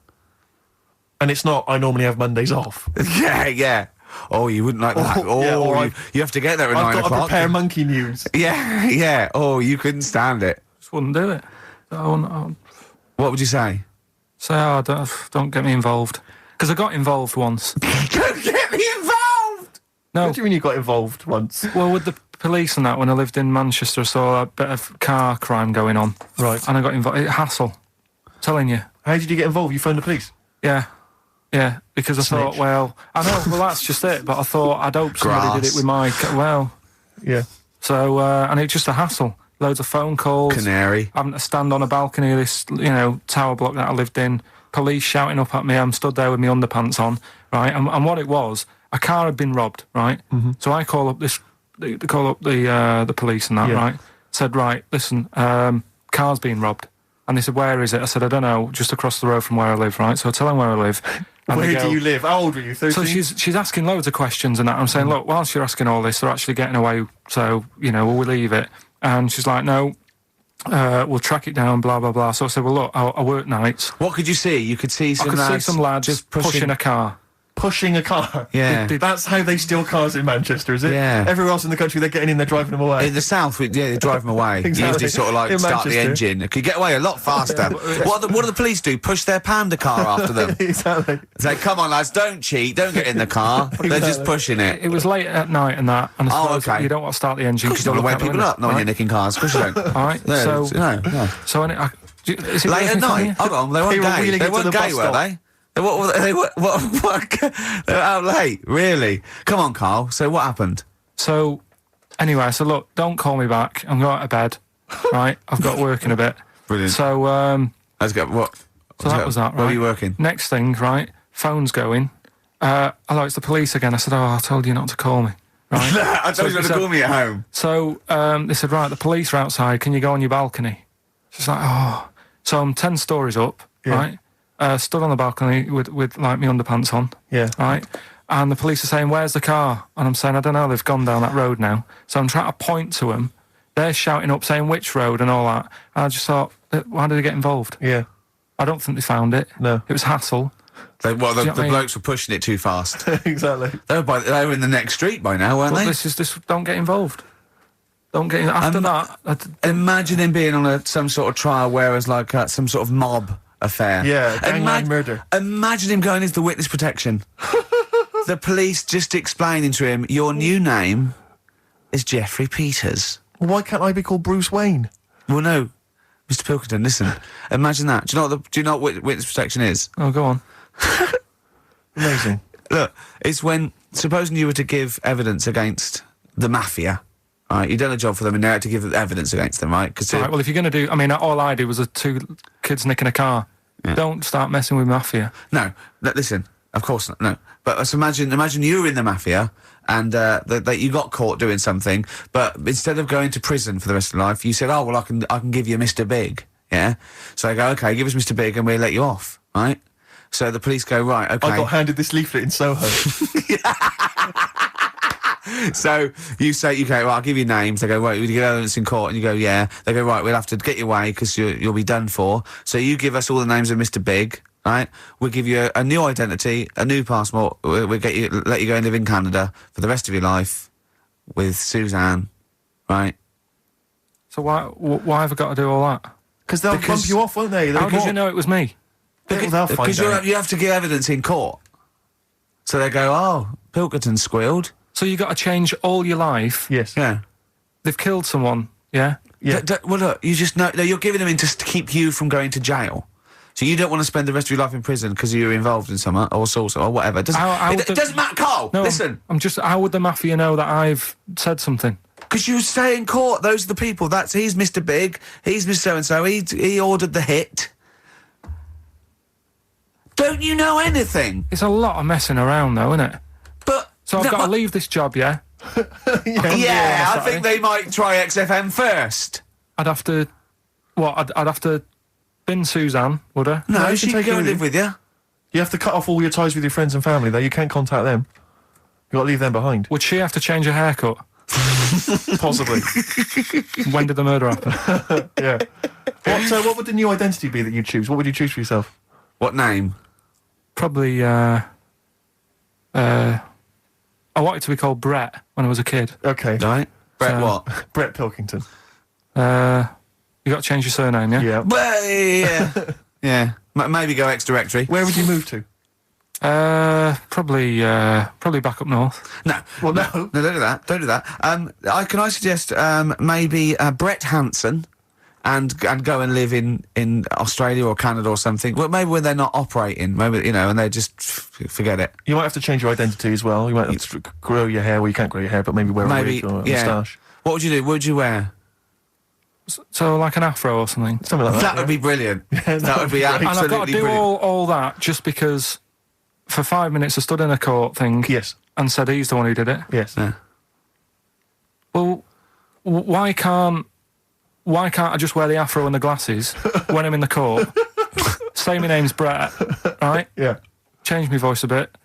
And it's not, I normally have Mondays off. Yeah. Oh, you wouldn't like that. You have to get there at 9 o'clock. I've got to prepare monkey news. Yeah. Oh, you couldn't stand it. Just wouldn't do it. What would you say? Say, don't get me involved. Because I got involved once. Don't get me involved! No. What do you mean you got involved once? Well, with the the police and that when I lived in Manchester. I saw a bit of car crime going on. Right. And I got involved. Hassle. I'm telling you. How did you get involved? You phoned the police? Yeah. Yeah, because I thought, well, I know, well, that's just it. But I thought, I'd hope somebody did it with my, Yeah. So, and it's just a hassle. Loads of phone calls. Canary. Having to stand on a balcony of this, tower block that I lived in. Police shouting up at me. I'm stood there with my underpants on, right? And what it was, a car had been robbed, right? Mm-hmm. So I call up the police and that, right? Said, right, listen, car's been robbed. And they said, where is it? I said, I don't know, just across the road from where I live, right? So I tell them where I live. Where do you live? How old were you, 13? So she's asking loads of questions and that. I'm saying, look, whilst you're asking all this, they're actually getting away, so, will we leave it? And she's like, no, we'll track it down, blah, blah, blah. So I said, well, look, I work nights. What could you see? You could see some lads... I could see some lads just pushing a car. Pushing a car? Yeah. That's how they steal cars in Manchester, is it? Yeah. Everywhere else in the country, they're getting in, they're driving them away. In the south, they drive them away. Exactly. You usually sort of like In start Manchester. the engine. It could get away a lot faster. What do the police do? Push their panda car after them. Exactly. Say, come on, lads, don't cheat, don't get in the car. They're just pushing it. It was late at night and that, and I suppose you don't want to start the engine because you don't want to wake people up, not when you're nicking cars. Of course you don't. All right, no, So late at night? Hold on, they weren't gay. They weren't gay, were they? What? They were out late, really? Come on, Carl. So what happened? So, anyway, I said, look, don't call me back. I'm going to bed, right? I've got work in a bit. Brilliant. So, let's go. What? So that was that, right? Where were you working? Next thing, right? Phone's going. Hello, it's the police again. I said, I told you not to call me. Right? I told you not to call me at home. So, they said, right, the police are outside. Can you go on your balcony? She's like, oh. So I'm 10 stories up, right? Stood on the balcony with like my underpants on. Yeah. Right? And the police are saying, where's the car? And I'm saying, I don't know, they've gone down that road now. So I'm trying to point to them. They're shouting up, saying which road and all that. And I just thought, why did they get involved? Yeah. I don't think they found it. No. It was hassle. The blokes were pushing it too fast. Exactly. They were in the next street by now, weren't they? This don't get involved. Don't get in. After that... Imagine him being on some sort of trial where it's like some sort of mob affair. Yeah, gangland murder. Imagine him going into the witness protection. The police just explaining to him, your new name is Jeffrey Peters. Well, why can't I be called Bruce Wayne? Well, no. Mr. Pilkington, listen. Imagine that. Do you know what witness protection is? Oh, go on. Amazing. Look, it's when, supposing you were to give evidence against the mafia, right, you've done a job for them and now you have to give evidence against them, right? Right, well, if you're going to do... I mean, all I did was 2 kids nicking a car. Yeah. Don't start messing with mafia. No, listen, of course not, no. But let's imagine you were in the mafia and that you got caught doing something, but instead of going to prison for the rest of your life, you said, oh, well, I can give you Mr. Big, yeah? So they go, OK, give us Mr. Big and we'll let you off, right? So the police go, right, OK. I got handed this leaflet in Soho. So you say, okay, well, I'll give you names. They go, right, we get evidence in court, and you go, yeah. They go, right, we'll have to get you away because you'll be done for. So you give us all the names of Mr. Big, right? We'll give you a new identity, a new passport. We'll let you go and live in Canada for the rest of your life with Suzanne, right? So why have I got to do all that? Because they'll bump you off, won't they? How did you know it was me? Because you have to give evidence in court. So they go, oh, Pilkington squealed. So you got to change all your life. Yes. Yeah. They've killed someone. Yeah. Yeah. Well, look, you just know you're giving them in just to keep you from going to jail. So you don't want to spend the rest of your life in prison because you're involved in something or assault or whatever. It doesn't matter, Carl. No, listen. How would the mafia know that I've said something? Because you say in court, those are the people. He's Mr. Big. He's Mr. So-and-so. He ordered the hit. Don't you know anything? It's a lot of messing around, though, isn't it? So I've got to leave this job, yeah? Yeah, I think they might try XFM first. I'd have to... What? I'd have to bin Suzanne, would I? No, she can go and live with you. You have to cut off all your ties with your friends and family, though. You can't contact them. You've got to leave them behind. Would she have to change her haircut? Possibly. When did the murder happen? Yeah. What would the new identity be that you'd choose? What would you choose for yourself? What name? Probably, I wanted to be called Brett when I was a kid. Okay. Right. Brett what? Brett Pilkington. You got to change your surname, yeah? Yeah. Well, yeah. Yeah. Maybe go X directory. Where would you move to? Probably back up north. No. Well, no. No, don't do that. Don't do that. Can I suggest maybe Brett Hanson and go and live in Australia or Canada or something? Well, maybe when they're not operating, maybe, and they just forget it. You might have to change your identity as well. You might have to grow your hair. Well, you can't grow your hair, but maybe wear a wig or a moustache. What would you do? What would you wear? So like an afro or something? Something like that. That would be brilliant. That would be absolutely and I've got to do brilliant. all that just because for 5 minutes I stood in a court thing and said he's the one who did it. Yes. Yeah. Well, why can't I just wear the afro and the glasses when I'm in the court? Say my name's Brett, right? Yeah. Change my voice a bit.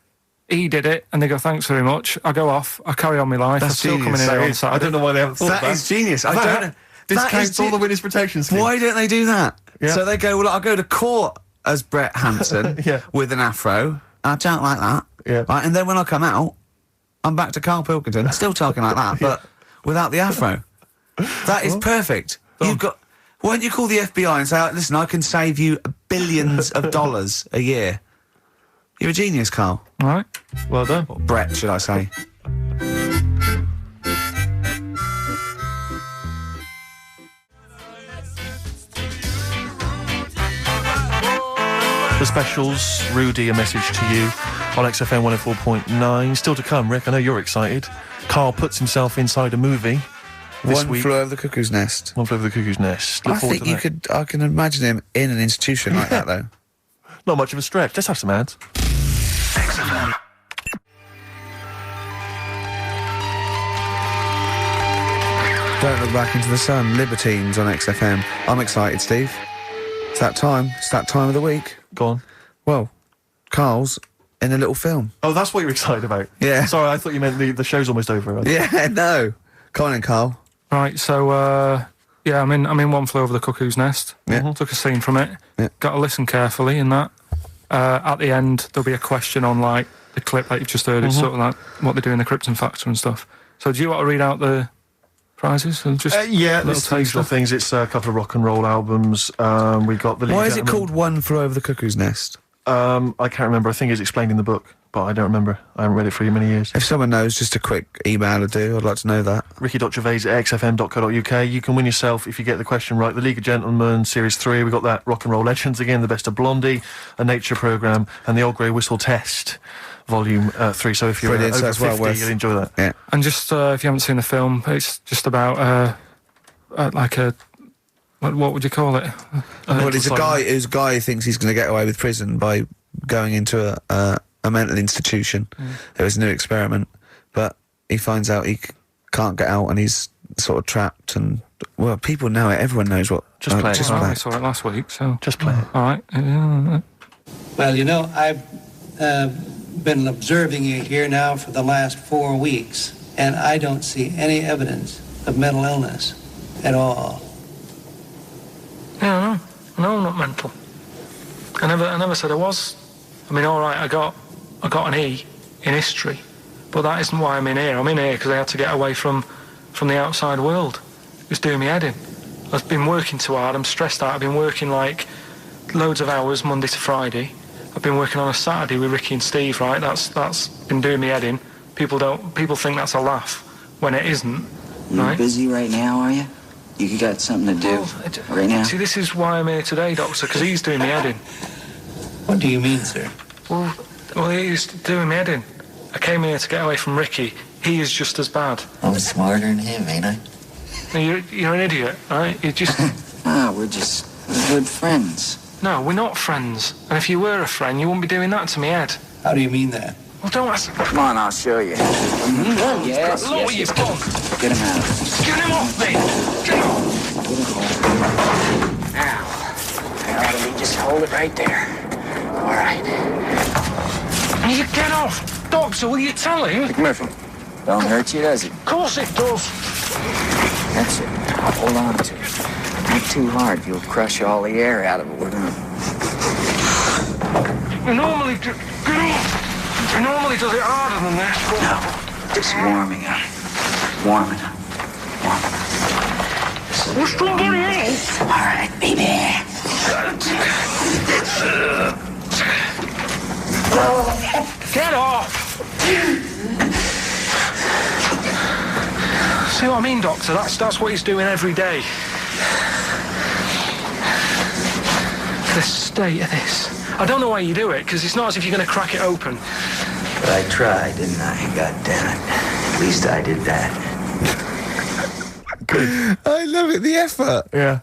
He did it, and they go, thanks very much. I go off, I carry on my life. That's I'm still genius. coming in here on Saturday. I don't know why they haven't thought That is genius. I don't know. This counts all the witness protection scheme. Why don't they do that? Yeah. So they go, well, I'll go to court as Brett Hanson with an afro. I don't like that. Yeah. Right, and then when I come out, I'm back to Karl Pilkington, still talking like that, but without the afro. That is perfect. You've got... Why don't you call the FBI and say, listen, I can save you billions of dollars a year. You're a genius, Karl. All right. Well done. Or Brett, should I say. The specials, Rudy, a message to you on XFM 104.9. Still to come, Rick, I know you're excited. Karl puts himself inside a movie this week. One Flew Over the Cuckoo's Nest. One Flew Over the Cuckoo's Nest. Look I forward think to that. I can imagine him in an institution like that, though. Not much of a stretch. Let's have some ads. XFM. Don't Look Back Into the Sun, Libertines on XFM. I'm excited, Steve. It's that time. It's that time of the week. Go on. Well, Karl's in a little film. Oh, that's what you're excited about? Yeah. Sorry, I thought you meant the show's almost over. Yeah, no. Come on in, Karl. Right, so, yeah, I'm in One Flew Over the Cuckoo's Nest. Yeah. Took a scene from it. Yeah. Got to listen carefully in that. At the end, there'll be a question on, like, the clip that you've just heard. It's sort of like what they do in the Krypton Factor and stuff. So do you want to read out the prizes? And just Yeah, little there's taste usual things. It's a couple of rock and roll albums. We got the. Why is it called One Flew Over the Cuckoo's Nest? I can't remember. I think it's explained in the book, but I don't remember. I haven't read it for many years. If someone knows, just a quick email would do. I'd like to know that. ricky.gervais@xfm.co.uk. You can win yourself, if you get the question right, the League of Gentlemen Series 3. We got that Rock and Roll Legends again, the Best of Blondie, a nature programme, and the Old Grey Whistle Test, Volume 3. So if you're Brilliant, so over it's well 50, worth- you'll enjoy that. Yeah. And just if you haven't seen the film, it's just about like a what would you call it? Well, it's a guy who thinks he's going to get away with prison by going into a mental institution. It was a new experiment, but he finds out he can't get out and he's sort of trapped. And well, people know it. Everyone knows what. Just play it. Just Well, play I it. saw it last week, so Just play it. all right. Well, I've been observing you here now for the last 4 weeks, and I don't see any evidence of mental illness at all. Yeah, no, I'm not mental. I never said I was. I mean, all right, I got an E in history, but that isn't why I'm in here. I'm in here because I had to get away from the outside world. It was doing me head in. I've been working too hard. I'm stressed out. I've been working like loads of hours Monday to Friday. I've been working on a Saturday with Ricky and Steve. Right, that's been doing me head in. People think that's a laugh when it isn't. You're Right? busy right now, are you? You got something to do right now? See, this is why I'm here today, Doctor, because he's doing me head in. What do you mean, sir? Well, he's doing me head in. I came here to get away from Ricky. He is just as bad. I'm smarter than him, ain't I? No, you're an idiot, right? You're just... We're just good friends. No, we're not friends. And if you were a friend, you wouldn't be doing that to me, Ed. How do you mean that? Well, don't ask... Come on, I'll show you. Yes, Look what you've done. Get him out. Get him off me! Get him off! Get him home. Now, let me just hold it right there. All right. You get off! Doctor, will you tell him? Come here, don't hurt you, does it? Of course it does. That's it. Now, hold on to it. Not too hard. You'll crush all the air out of it. We're gonna... I normally do... Get off! I normally does it harder than this, but... No, just warming up. Warming up. Warming up. Well, somebody else! All right, baby. Get off! See what I mean, Doctor? That's what he's doing every day. The state of this. I don't know why you do it, because it's not as if you're going to crack it open. But I tried, didn't I? God damn it. At least I did that. Good. I love it, the effort. Yeah.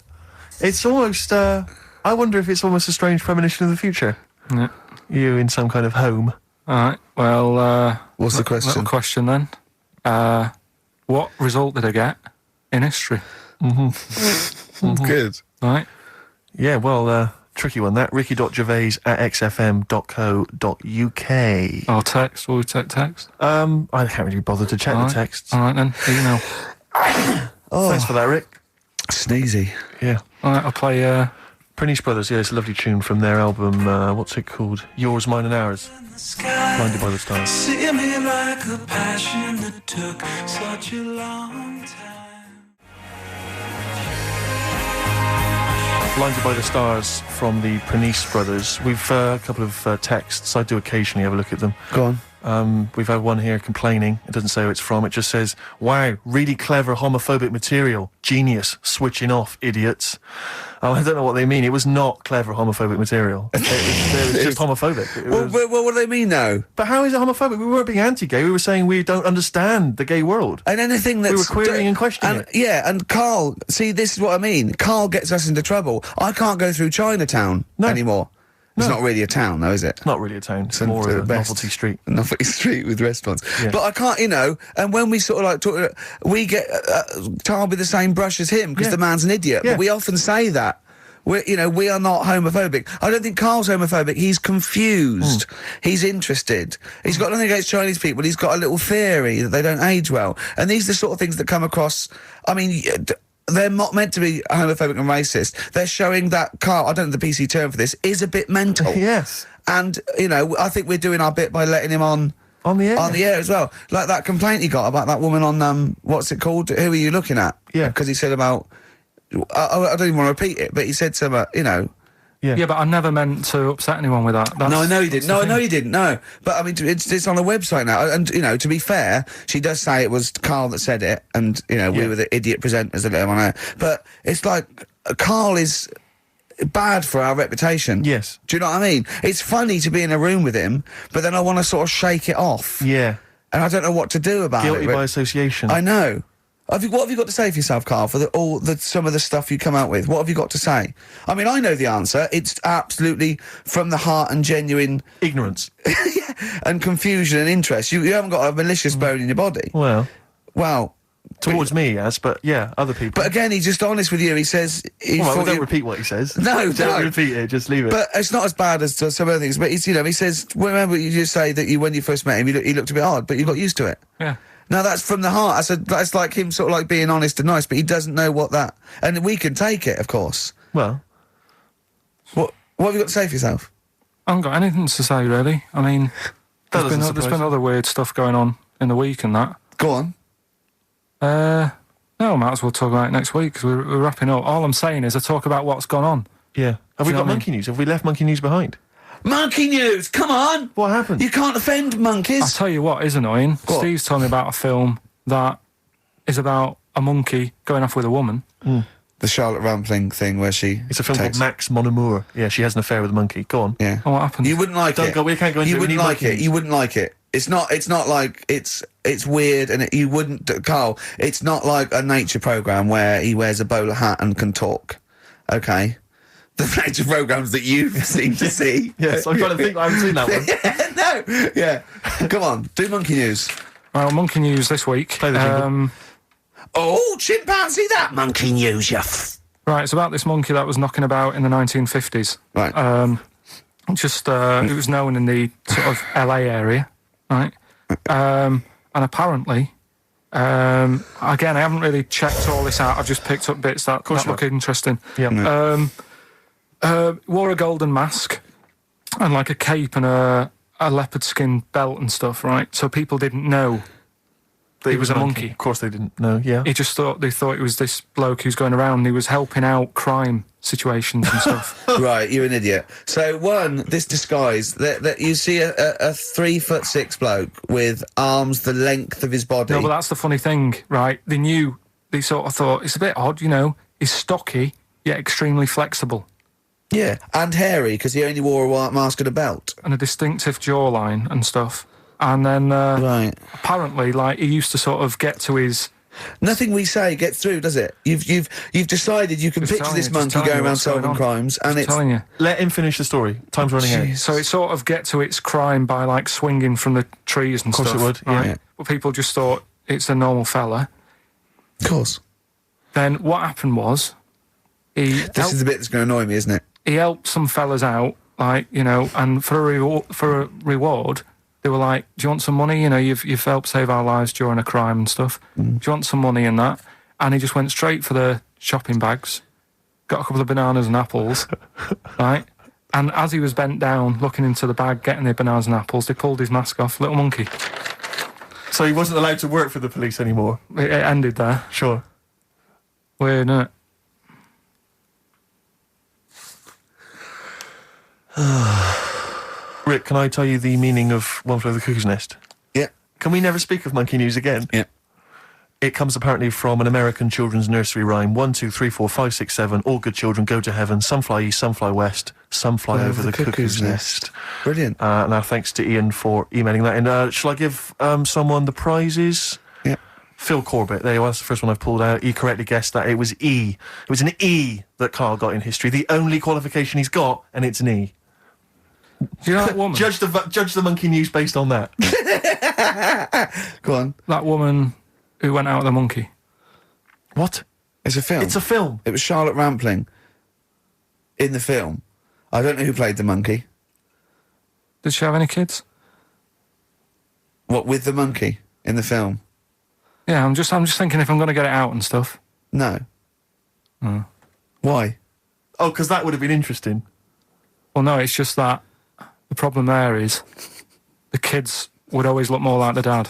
It's almost, I wonder if it's almost a strange premonition of the future. Yeah. You in some kind of home. All right, well... What's the question? Little question, then. What result did I get in history? Good. All right. Yeah, well, tricky one, that. ricky.gervais@xfm.co.uk. I'll text. Will we take text? I can't really bother to check the texts. All right, then. You know. Thanks for that, Rick. Sneezy. Yeah. All right, I'll play... Prinish Brothers, yeah, it's a lovely tune from their album, what's it called? Yours, Mine and Ours. Blinded by the Stars. See me like a passion that took such a long time. Blinded by the Stars from the Prinish Brothers. We've a couple of texts. I do occasionally have a look at them. Go on. We've had one here complaining. It doesn't say who it's from. It just says, wow, really clever homophobic material. Genius. Switching off, idiots. Oh, I don't know what they mean. It was not clever homophobic material. It was just homophobic. Well, what do they mean, though? But how is it homophobic? We weren't being anti-gay. We were saying we don't understand the gay world. And anything that's... We were querying and questioning it. Yeah, and Carl, see, this is what I mean. Carl gets us into trouble. I can't go through Chinatown anymore. It's not really a town, though, is it? It's not really a town. It's So more the of a best. novelty street. Novelty street with restaurants. Yeah. But I can't, and when we sort of like talk, we get tarred with the same brush as him because Yeah. the man's an idiot. Yeah. But we often say that. We are not homophobic. I don't think Carl's homophobic. He's confused. He's interested. He's got nothing against Chinese people. He's got a little theory that they don't age well. And these are the sort of things that come across, I mean... They're not meant to be homophobic and racist. They're showing that Carl, I don't know the PC term for this, is a bit mental. Yes. And, I think we're doing our bit by letting him on the air. On the air as well. Like that complaint he got about that woman on, what's it called? Who are you looking at? Yeah. Because he said about, I don't even want to repeat it, but he said something, Yeah, but I never meant to upset anyone with that. No, I know you didn't. No, I know you didn't. No, but I mean, it's on a website now, and to be fair, she does say it was Carl that said it, and we were the idiot presenters that let him on air. But it's like Carl is bad for our reputation. Yes. Do you know what I mean? It's funny to be in a room with him, but then I want to sort of shake it off. Yeah. And I don't know what to do about Guilty it. by association. I know. What have you got to say for yourself, Carl, for some of the stuff you come out with? What have you got to say? I mean, I know the answer. It's absolutely from the heart and genuine... Ignorance. and confusion and interest. You haven't got a malicious bone in your body. Well... Towards me, yes, but yeah, other people. But again, he's just honest with you. He says... don't repeat what he says. No, don't repeat it, just leave it. But it's not as bad as some other things. But he says, remember you just say that when you first met him, he looked a bit odd, but you got used to it. Yeah. No, that's from the heart. That's like him sort of like being honest and nice, but he doesn't know what that... And we can take it, of course. Well... What have you got to say for yourself? I haven't got anything to say, really. I mean, there's been other weird stuff going on in the week and that. Go on. No, I might as well talk about it next week, because we're wrapping up. All I'm saying is I talk about what's gone on. Yeah. Have we got monkey news? Have we left monkey news behind? Monkey news! Come on! What happened? You can't offend monkeys. I'll tell you what is annoying. What? Steve's told me about a film that is about a monkey going off with a woman. The Charlotte Rampling thing where she... It's a film called Max Mon Amour. Yeah, she has an affair with a monkey. Go on. Yeah. Oh, what happened? You wouldn't like it. We can't go into it. You wouldn't like it. You wouldn't like it. It's not like it's weird, and you wouldn't, Carl. It's not like a nature program where he wears a bowler hat and can talk. Okay, the nature programs that you seem to see. Yes, I'm trying to think. I haven't seen that one. No. Yeah. Come on, do monkey news. Well, monkey news this week. Play the jingle. Oh, chimpanzee, that monkey news, Right, it's about this monkey that was knocking about in the 1950s. Right. It was known in the sort of LA area, right? And apparently, again, I haven't really checked all this out. I've just picked up bits that look interesting. Yeah. Wore a golden mask and like a cape and a leopard skin belt and stuff, right? So people didn't know he was a monkey. Of course they didn't know, yeah. They thought it was this bloke who's going around, he was helping out crime situations and stuff. Right, you're an idiot. So this disguise, that you see a 3'6" bloke with arms the length of his body. No, but that's the funny thing, right? They sort of thought, it's a bit odd, he's stocky, yet extremely flexible. Yeah, and hairy, because he only wore a white mask and a belt. And a distinctive jawline and stuff. And then, right. apparently, he used to sort of get to his... Nothing we say gets through, does it? You've decided you can picture this monkey going around solving crimes, and it's... telling you. Let him finish the story. Time's running out. So it sort of get to its crime by, swinging from the trees and stuff. Of course it would, yeah. But people just thought it's a normal fella. Of course. Then what happened was... This is the bit that's going to annoy me, isn't it? He helped some fellas out, and for a reward... They were like, do you want some money? You've helped save our lives during a crime and stuff. Do you want some money and that? And he just went straight for the shopping bags, got a couple of bananas and apples, right? And as he was bent down, looking into the bag, getting the bananas and apples, they pulled his mask off. Little monkey. So he wasn't allowed to work for the police anymore? It ended there. Sure. Weird, isn't it? Rick, can I tell you the meaning of One Flew Over the Cuckoo's Nest? Yeah. Can we never speak of monkey news again? Yeah. It comes apparently from an American children's nursery rhyme. 1, 2, 3, 4, 5, 6, 7. All good children go to heaven. Some fly east, some fly west. Some fly over the cuckoo's nest. Brilliant. Now, thanks to Ian for emailing that in. Shall I give someone the prizes? Yeah. Phil Corbett, there you are. That's the first one I've pulled out. He correctly guessed that it was E. It was an E that Karl got in history. The only qualification he's got, and it's an E. Do you know that woman? Judge the monkey news based on that. Go on. That woman who went out with the monkey. What? It's a film. It's a film. It was Charlotte Rampling in the film. I don't know who played the monkey. Did she have any kids? What, with the monkey in the film? Yeah, I'm just thinking if I'm going to get it out and stuff. No. Why? Oh, because that would have been interesting. Well, no, it's just that the problem there is the kids would always look more like the dad.